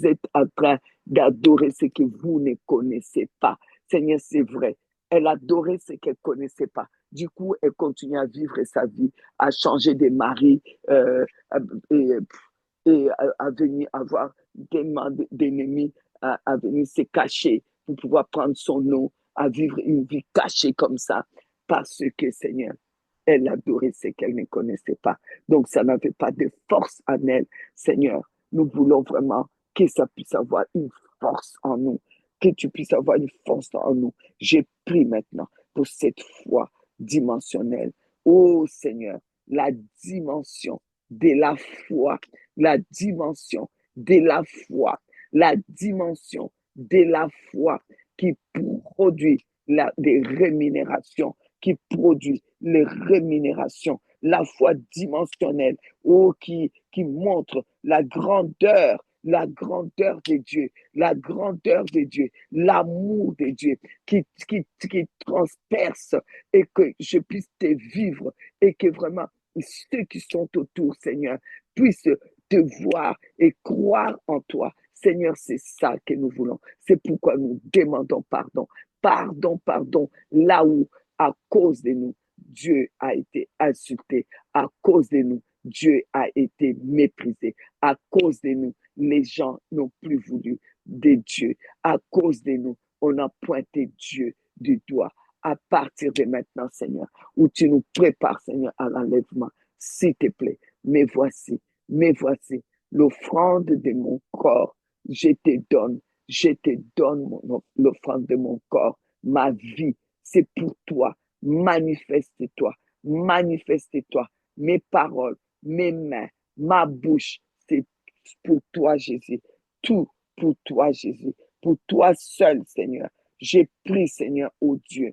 êtes en train d'adorer ce que vous ne connaissez pas. Seigneur, c'est vrai. Elle adorait ce qu'elle ne connaissait pas. Du coup, elle continue à vivre sa vie, à changer de mari et, et à venir avoir d'ennemis, à venir se cacher pour pouvoir prendre son nom, à vivre une vie cachée comme ça. Parce que, Seigneur, elle adorait ce qu'elle ne connaissait pas. Donc, ça n'avait pas de force en elle. Seigneur, nous voulons vraiment que ça puisse avoir une force en nous, que tu puisses avoir une force en nous. J'ai pris maintenant pour cette foi dimensionnelle. Oh Seigneur, la dimension de la foi, la dimension de la foi, la dimension de la foi qui produit des rémunérations, qui produit les rémunérations, la foi dimensionnelle, oh, qui montre la grandeur de Dieu, la grandeur de Dieu, l'amour de Dieu, qui transperce et que je puisse te vivre et que vraiment ceux qui sont autour, Seigneur, puissent te voir et croire en toi. Seigneur, c'est ça que nous voulons. C'est pourquoi nous demandons pardon. Pardon, pardon, là où, à cause de nous, Dieu a été insulté. À cause de nous, Dieu a été méprisé. À cause de nous, les gens n'ont plus voulu de Dieu. À cause de nous, on a pointé Dieu du doigt. À partir de maintenant, Seigneur, où tu nous prépares, Seigneur, à l'enlèvement, s'il te plaît, mais voici, l'offrande de mon corps, je te donne l'offrande de mon corps, ma vie, c'est pour toi, manifeste-toi, manifeste-toi, mes paroles, mes mains, ma bouche, c'est pour toi, Jésus, tout pour toi, Jésus, pour toi seul, Seigneur. J'ai pris, Seigneur, oh Dieu,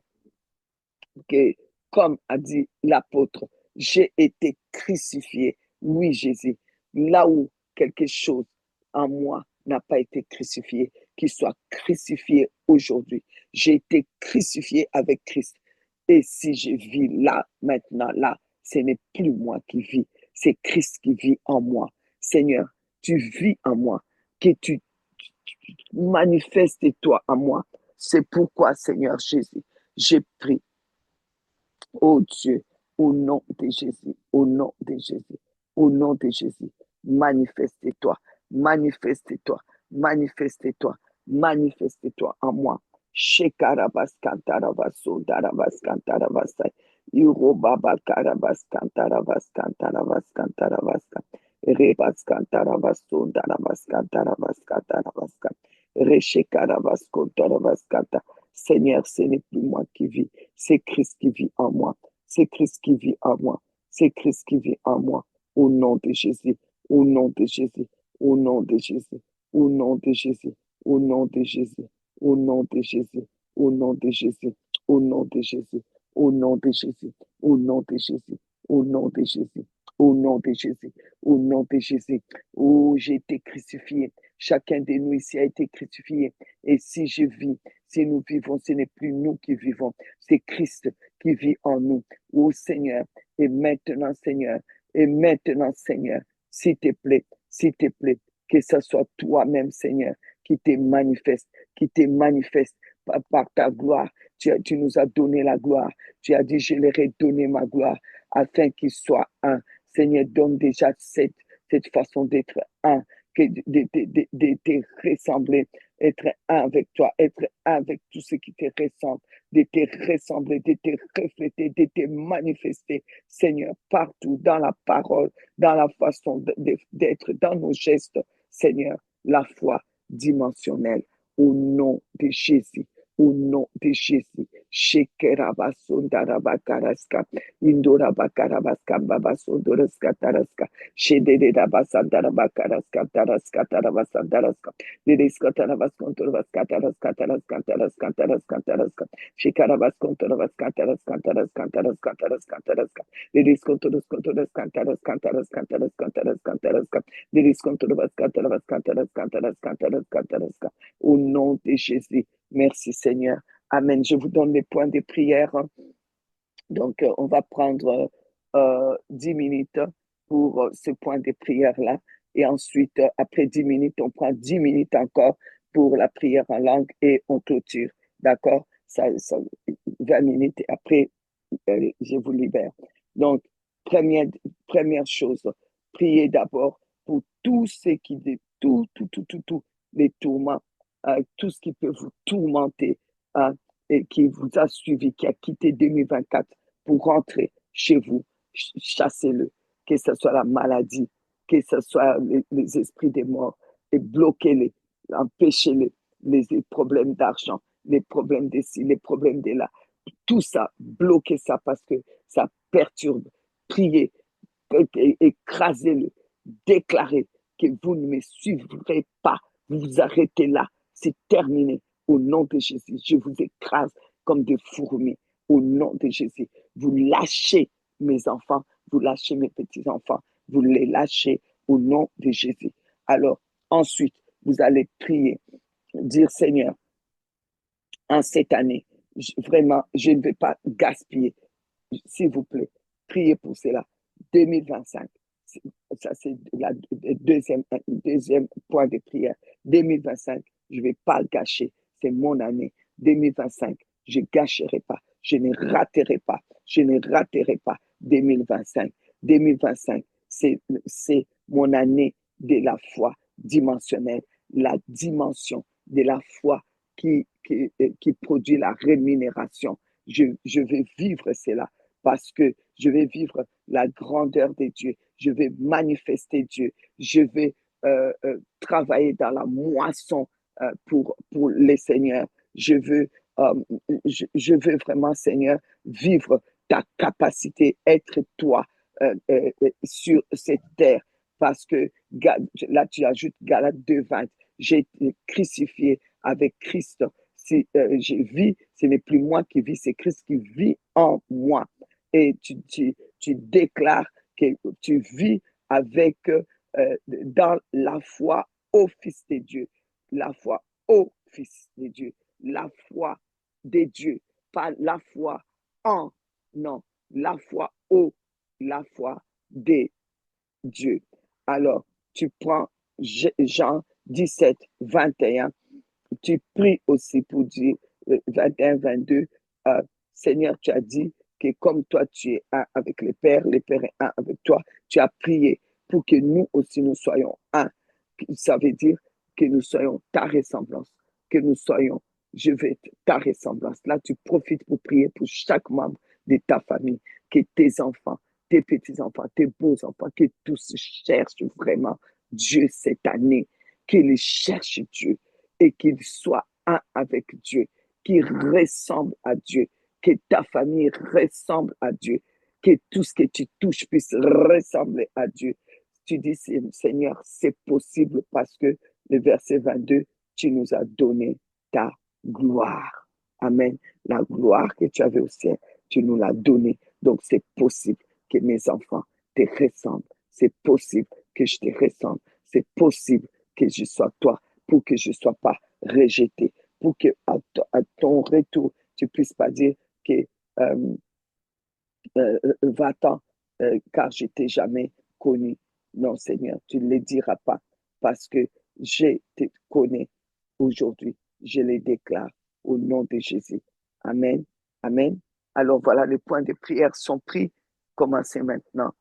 que, comme a dit l'apôtre, j'ai été crucifié. Oui, Jésus, là où quelque chose en moi n'a pas été crucifié, qu'il soit crucifié aujourd'hui. J'ai été crucifié avec Christ. Et si je vis là, maintenant, là, ce n'est plus moi qui vis, c'est Christ qui vit en moi. Seigneur, tu vis en moi, que tu manifestes-toi en moi. C'est pourquoi, Seigneur Jésus, j'ai pris. Oh Dieu, au nom de Jésus, au nom de Jésus, au nom de Jésus, manifeste-toi, manifeste-toi, manifeste-toi, manifeste-toi en moi. Shekarabas kantarabaso darabas kantarabasai. Irobaba karabas kantarabas kantarabas kantarabas rebas kantarabaso darabas kantarabas kantarabas reshekarabas kontarabas kanta. Seigneur, ce n'est plus moi qui vis, c'est Christ qui vit en moi. C'est Christ qui vit en moi. C'est Christ qui vit en moi. Au nom de Jésus. Au nom de Jésus. Au nom de Jésus. Au nom de Jésus. Au nom de Jésus. Au nom de Jésus. Au nom de Jésus. Au nom de Jésus. Au nom de Jésus. Au nom de Jésus. Au nom de Jésus. Au nom de Jésus. Au nom de Jésus. Oh, j'ai été crucifié. Chacun de nous ici a été crucifié. Et si je vis, si nous vivons, ce n'est plus nous qui vivons, c'est Christ qui vit en nous. Oh Seigneur, et maintenant Seigneur, s'il te plaît, que ce soit toi-même Seigneur, qui te manifeste par ta gloire. Tu nous as donné la gloire. Tu as dit, je leur ai donné ma gloire afin qu'ils soient un. Seigneur, donne déjà cette façon d'être un, de te ressembler, être un avec toi, être un avec tout ce qui te ressemble, de te ressembler, de te refléter, de te manifester, Seigneur, partout, dans la parole, dans la façon d'être, dans nos gestes, Seigneur, la foi dimensionnelle, au nom de Jésus, au nom de Jésus, Shekerabasundarabakarasca, Indorabakarabaska, Babasundaraska, Taraska, Shederabasandarabakaraska, Taraska, Tarabasandaraska, Diriska Tarabaskontorvaska, Taraska, Taraska, Taraska, Taraska, Taraska, Shikarabaskontorvaska, Taraska, Taraska, Taraska, Taraska, Taraska, Diriskontorvaska, Taraska, Taraska, Taraska, Taraska, Taraska, Diriskontorvaska, Taraska, Taraska, Taraska, Taraska, Taraska. Au nom de Jésus, merci Seigneur. Amen. Je vous donne les points de prière. Donc, on va prendre 10 minutes pour ce point de prière-là. Et ensuite, après 10 minutes, on prend 10 minutes encore pour la prière en langue et on clôture. D'accord? Ça, 20 minutes et après, je vous libère. Donc, première chose, priez d'abord pour tout ce qui, tout, les tourments, tout ce qui peut vous tourmenter, et qui vous a suivi, qui a quitté 2024 pour rentrer chez vous, chassez-le, que ce soit la maladie, que ce soit les esprits des morts, et bloquez-les, empêchez-les, les problèmes d'argent, les problèmes d'ici, les problèmes de là, tout ça, bloquez ça parce que ça perturbe. Priez, écrasez-le, déclarez que vous ne me suivrez pas, vous vous arrêtez là, c'est terminé. Au nom de Jésus, je vous écrase comme des fourmis. Au nom de Jésus, vous lâchez mes enfants, vous lâchez mes petits-enfants, vous les lâchez au nom de Jésus. Alors, ensuite, vous allez prier, dire Seigneur, en cette année, vraiment, je ne vais pas gaspiller. S'il vous plaît, priez pour cela. 2025, ça c'est le deuxième point de prière. 2025, je ne vais pas le gâcher. C'est mon année. 2025, je ne gâcherai pas. Je ne raterai pas. Je ne raterai pas 2025. 2025, c'est mon année de la foi dimensionnelle, la dimension de la foi qui produit la rémunération. Je vais vivre cela parce que je vais vivre la grandeur de Dieu. Je vais manifester Dieu. Je vais travailler dans la moisson pour les seigneurs. Je veux vraiment, Seigneur, vivre ta capacité, être toi sur cette terre. Parce que là, tu ajoutes Galates 2:20. J'ai été crucifié avec Christ. Si je vis, ce n'est plus moi qui vis, c'est Christ qui vit en moi. Et tu déclares que tu vis avec, dans la foi au Fils de Dieu, la foi au Fils de Dieu, la foi de Dieu, pas la foi en, non, la foi au, la foi de Dieu. Alors, tu prends Jean 17:21, tu pries aussi pour dire 21-22, Seigneur, tu as dit que comme toi, tu es un avec le Père est un avec toi, tu as prié pour que nous aussi, nous soyons un. Ça veut dire que nous soyons ta ressemblance, que nous soyons, je vais être ta ressemblance. Là, tu profites pour prier pour chaque membre de ta famille, que tes enfants, tes petits-enfants, tes beaux-enfants, que tous cherchent vraiment Dieu cette année, qu'ils cherchent Dieu et qu'ils soient un avec Dieu, qu'ils ressemblent à Dieu, que ta famille ressemble à Dieu, que tout ce que tu touches puisse ressembler à Dieu. Tu dis, Seigneur, c'est possible parce que le verset 22, tu nous as donné ta gloire. Amen. La gloire que tu avais au ciel, tu nous l'as donnée. Donc, c'est possible que mes enfants te ressemblent. C'est possible que je te ressemble. C'est possible que je sois toi pour que je ne sois pas rejeté. Pour que à ton retour, tu ne puisses pas dire que va-t'en, car je ne t'ai jamais connu. Non, Seigneur, tu ne le diras pas parce que je te connais aujourd'hui. Je les déclare au nom de Jésus. Amen. Amen. Alors voilà, les points de prière sont pris. Commencez maintenant.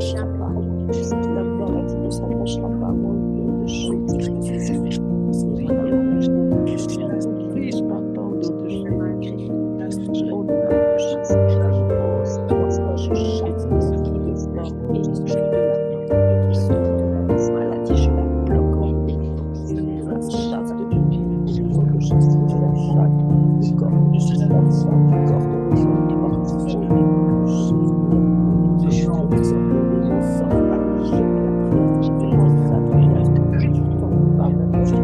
s'approchera pas. La maladie ne s'approchera pas, mon Dieu, de Jésus-Christ. Prise par pardon de Jésus-Christ. Au nom de Jésus-Christ, je chasse l'esprit de mort et l'esprit de la mort qui sort de la maladie, je la bloque. Et je la chasse de Dieu. Je la chasse de la chasse du corps, je la chasse du corps de mes enfants. Au nom de Jésus, je sors de la prière, je commence à prière, je tombe par la chasse.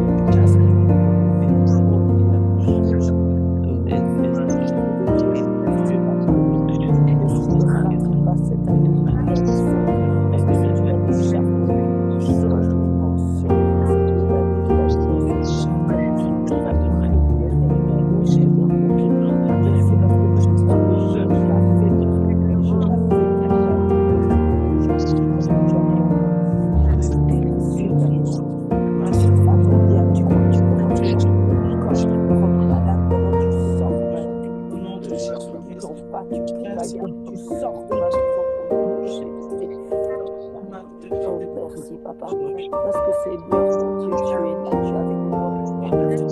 Merci papa, parce que c'est Seigneur mon Dieu, tu es là, tu es avec moi.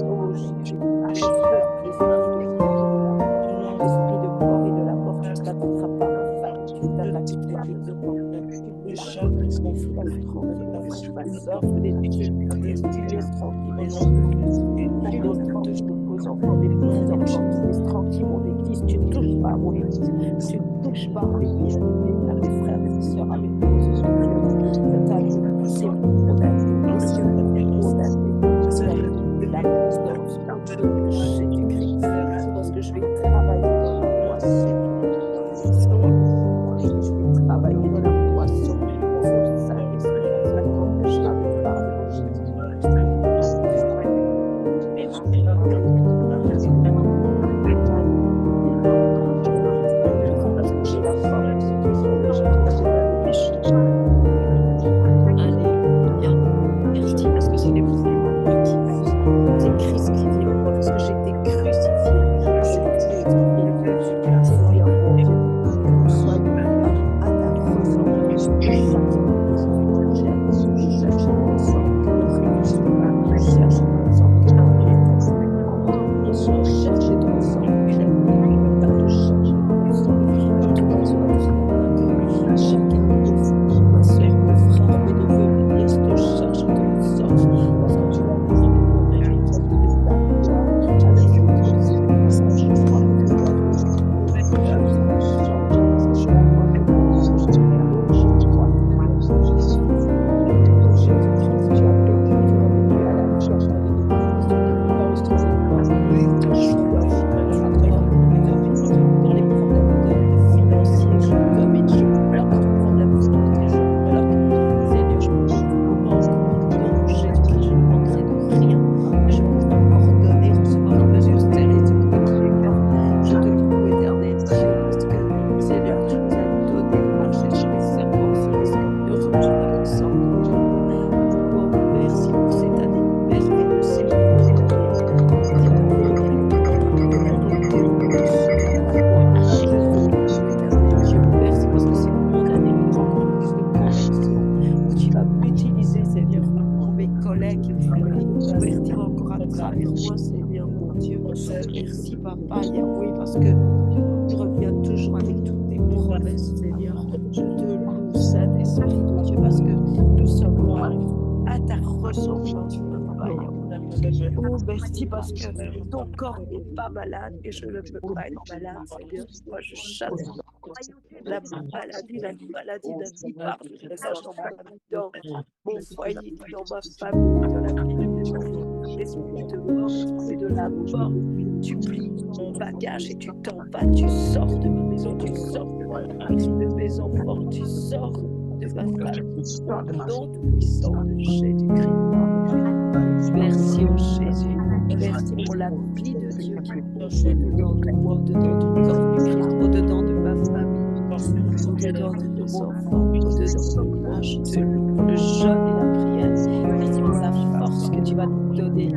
Oh Jésus, l'esprit de mort et de la mort, tu t'attaqueras pas ma femme, tu t'attaqueras pas de mort. Tu sors des qui mon église, tu ne touches pas à mon église, tu ne touches pas à mes bien-aimés, à mes frères et sœurs, à mes causes de Dieu. C'est condamné, parce que la constance de Jésus-Christ, c'est parce que je vais travailler dans la moisson. Je vais travailler dans la moisson. Parce que ton corps n'est pas malade et je ne peux pas être malade, Seigneur. Moi, je chasse la maladie de vie par le message dans mon foyer, dans ma famille, dans la vie de mes enfants. L'esprit de mort et de la mort, tu plies mon bagage et tu t'en vas, tu sors de ma maison, tu sors de mes enfants, tu sors de ma famille. Nom puissant de Jésus-Christ. Merci au Jésus. Merci pour la vie de Dieu qui est au-dedans de moi, au-dedans du corps du Christ, au-dedans de ma famille, au-dedans de mes enfants, au-dedans de moi. Je te loue pour le jeûne et la prière. Merci pour la force que tu vas nous donner.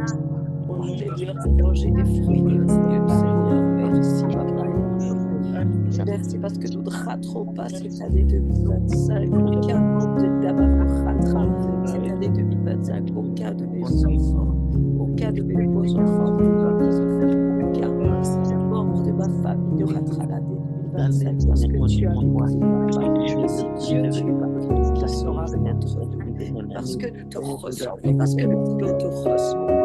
Seigneur, pour manger des fruits et des légumes, Seigneur. Merci, Papa. Merci parce que nous ne raterons pas cette année 2025. Aucun membre de Daba ne ratera cette année 2025. Aucun de mes enfants, aucun de mes beaux-enfants, aucun membre de ma famille ne ratera l'année 2025 parce que tu as dit, si Dieu tu es parmi nous, qui sera entre nous, parce que nous te ressemblons, parce que nous voulons te ressembler.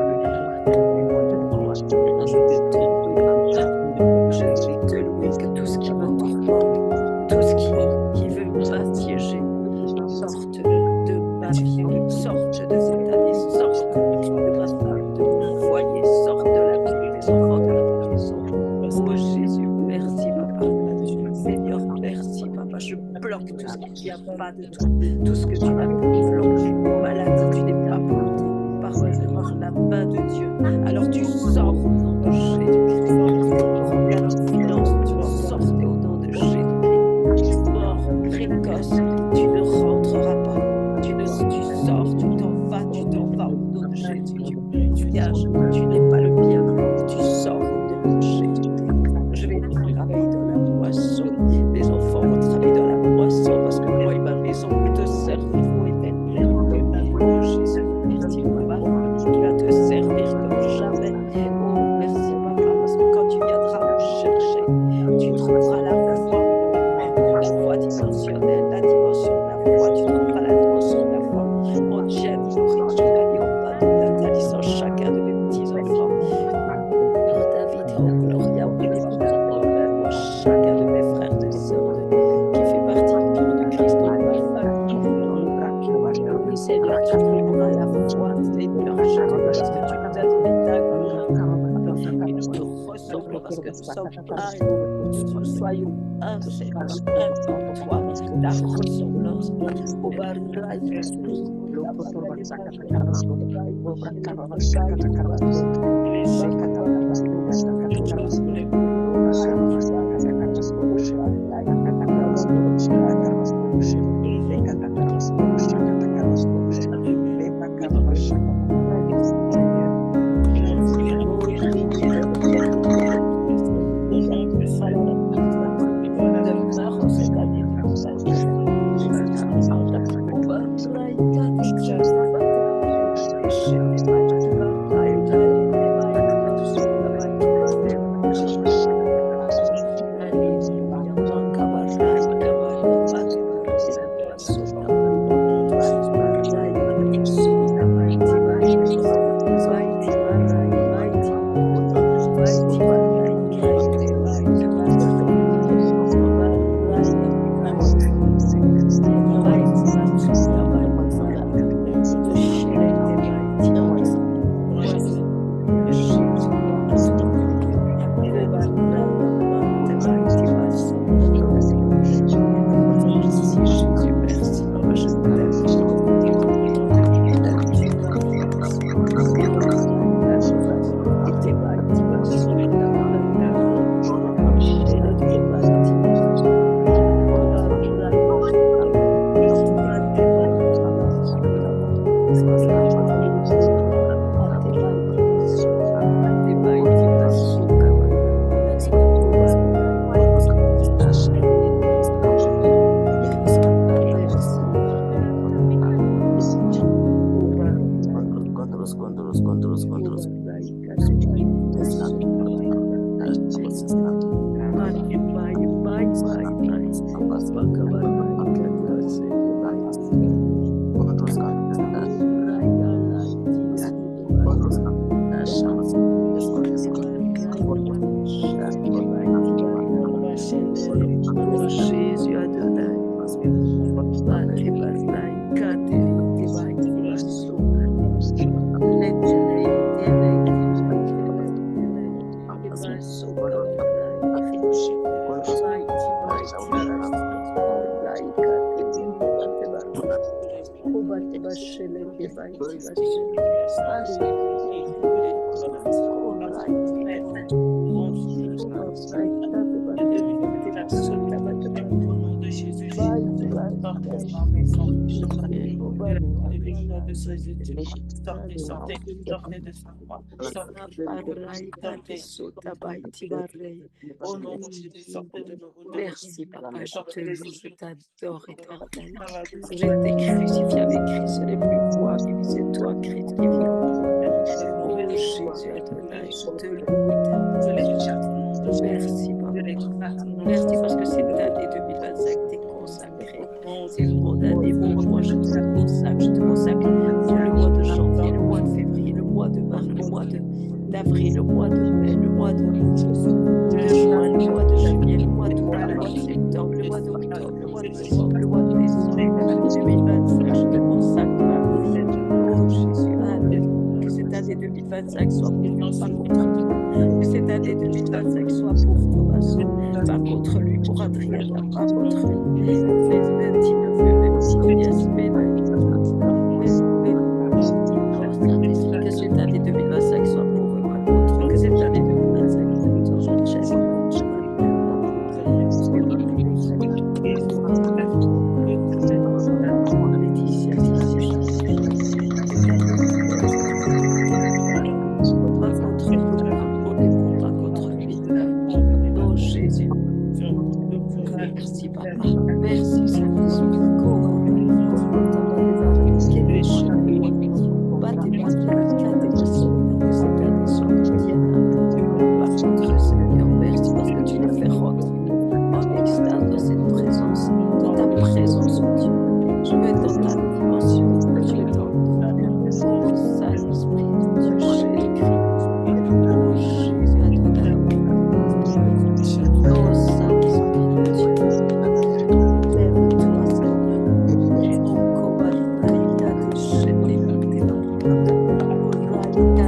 Je vais te louer que tout ce qui m'entoure, tout ce qui veut m'assiéger, sorte de ma vie, sorte de cette année, sorte de ma femme, de mon foyer, sorte de la vie des enfants de la maison. Oh Jésus, merci Papa. Seigneur, merci Papa. Je bloque tout ce qui ne vient pas de toi, tout ce que tu n'as pas bloqué. Maladie, tu n'es pas planté par la main de Dieu. Alors tu sors au nom de Jésus-Christ. Regarde silence, tu sortais au nom de Jésus-Christ. Mort, précoce, tu ne rentreras pas. Tu sors, tu t'en vas au nom de Jésus. Tu gages, tu n'es pas le bien. Tu sors au nom de Jésus. Je vais travailler dans la moisson. Mes enfants vont travailler dans la moisson parce que moi et ma maison te serviront éternellement. Oh Jésus, merci Papa, qui va te servir comme jamais. Oh merci Papa, parce que quand tu viendras me chercher, tu trouveras la foi dimensionnelle, la dimension de la foi, tu trouveras la dimension de la foi. Mon Dieu, nourrit, je l'ai au bas de la sans chacun de mes petits-enfants. Oh David, oh Gloria, oh chacun de mes frères et sœurs qui fait partie du corps de Christ dans ma famille. Oui, Seigneur, tu trouveras la foi, Seigneur, je te parce que tu nous as donné ta gloire. Et nous te ressemblons parce que nous sommes un, nous soyons un, Seigneur, un comme toi, la ressemblance au barrage. Merci, papa, je te loue, je t'adore, éternel. J'ai été crucifié avec Christ, ce n'est plus moi qui vis, c'est toi, Christ, qui vis en moi. Oh Jésus, Adonai, je te loue, éternel. Merci, papa. Merci parce que cette année 2025 t'est consacrée. C'est une bonne année pour moi, je te consacre pour le mois de janvier, le mois de février, le mois de mars, le mois d'avril, le mois de mai, le mois de juin, le mois de juillet, le mois d'août, le mois de septembre, le mois d'octobre, le mois de novembre, le mois de décembre, 2025, je te consacre. Oh Jésus, Amen. Que cette année 2025 soit pour nous, pas contre nous. Que cette année 2025 soit pour Thomas, pas contre lui, pour Adriana, pas contre lui. Mes petits neveux, mes petits nièces, que cette année 2025 soit pour eux, pas contre eux. Que cette année 2025 soit pour merci papa, merci Seigneur, merci parce que tu nous fais rentrer en extase dans cette présence, dans ta présence, oh Dieu. Je veux être dans ta dimension, je veux dans oh Saint-Esprit, Dieu, Jésus-Christ. Oh Jésus, Adonai. Oh Saint-Esprit, Dieu. Lève-toi, Seigneur. Oh Kobarnaïda de Chénématena. Oh Raïda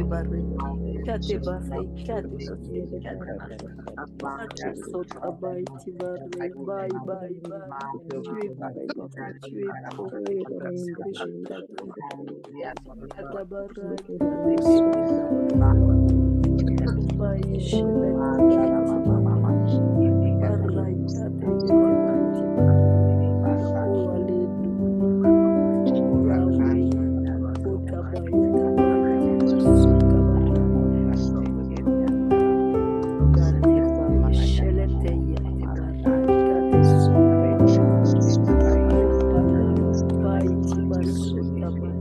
bare, kate bare, kate kate kate. Sota mighty bare, bye bye bye. Tu es puissant, tu es beau, que je t'adore. Kata bara, kate kate bye, shele kate bara, kate mighty bare. Oh hallelujah, oh Yahweh, oh Tabayata mighty basuka bara. Gate bye, shele te yate bara, kate super. Mighty basuka bara.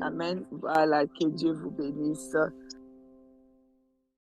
Amen. Voilà, que Dieu vous bénisse.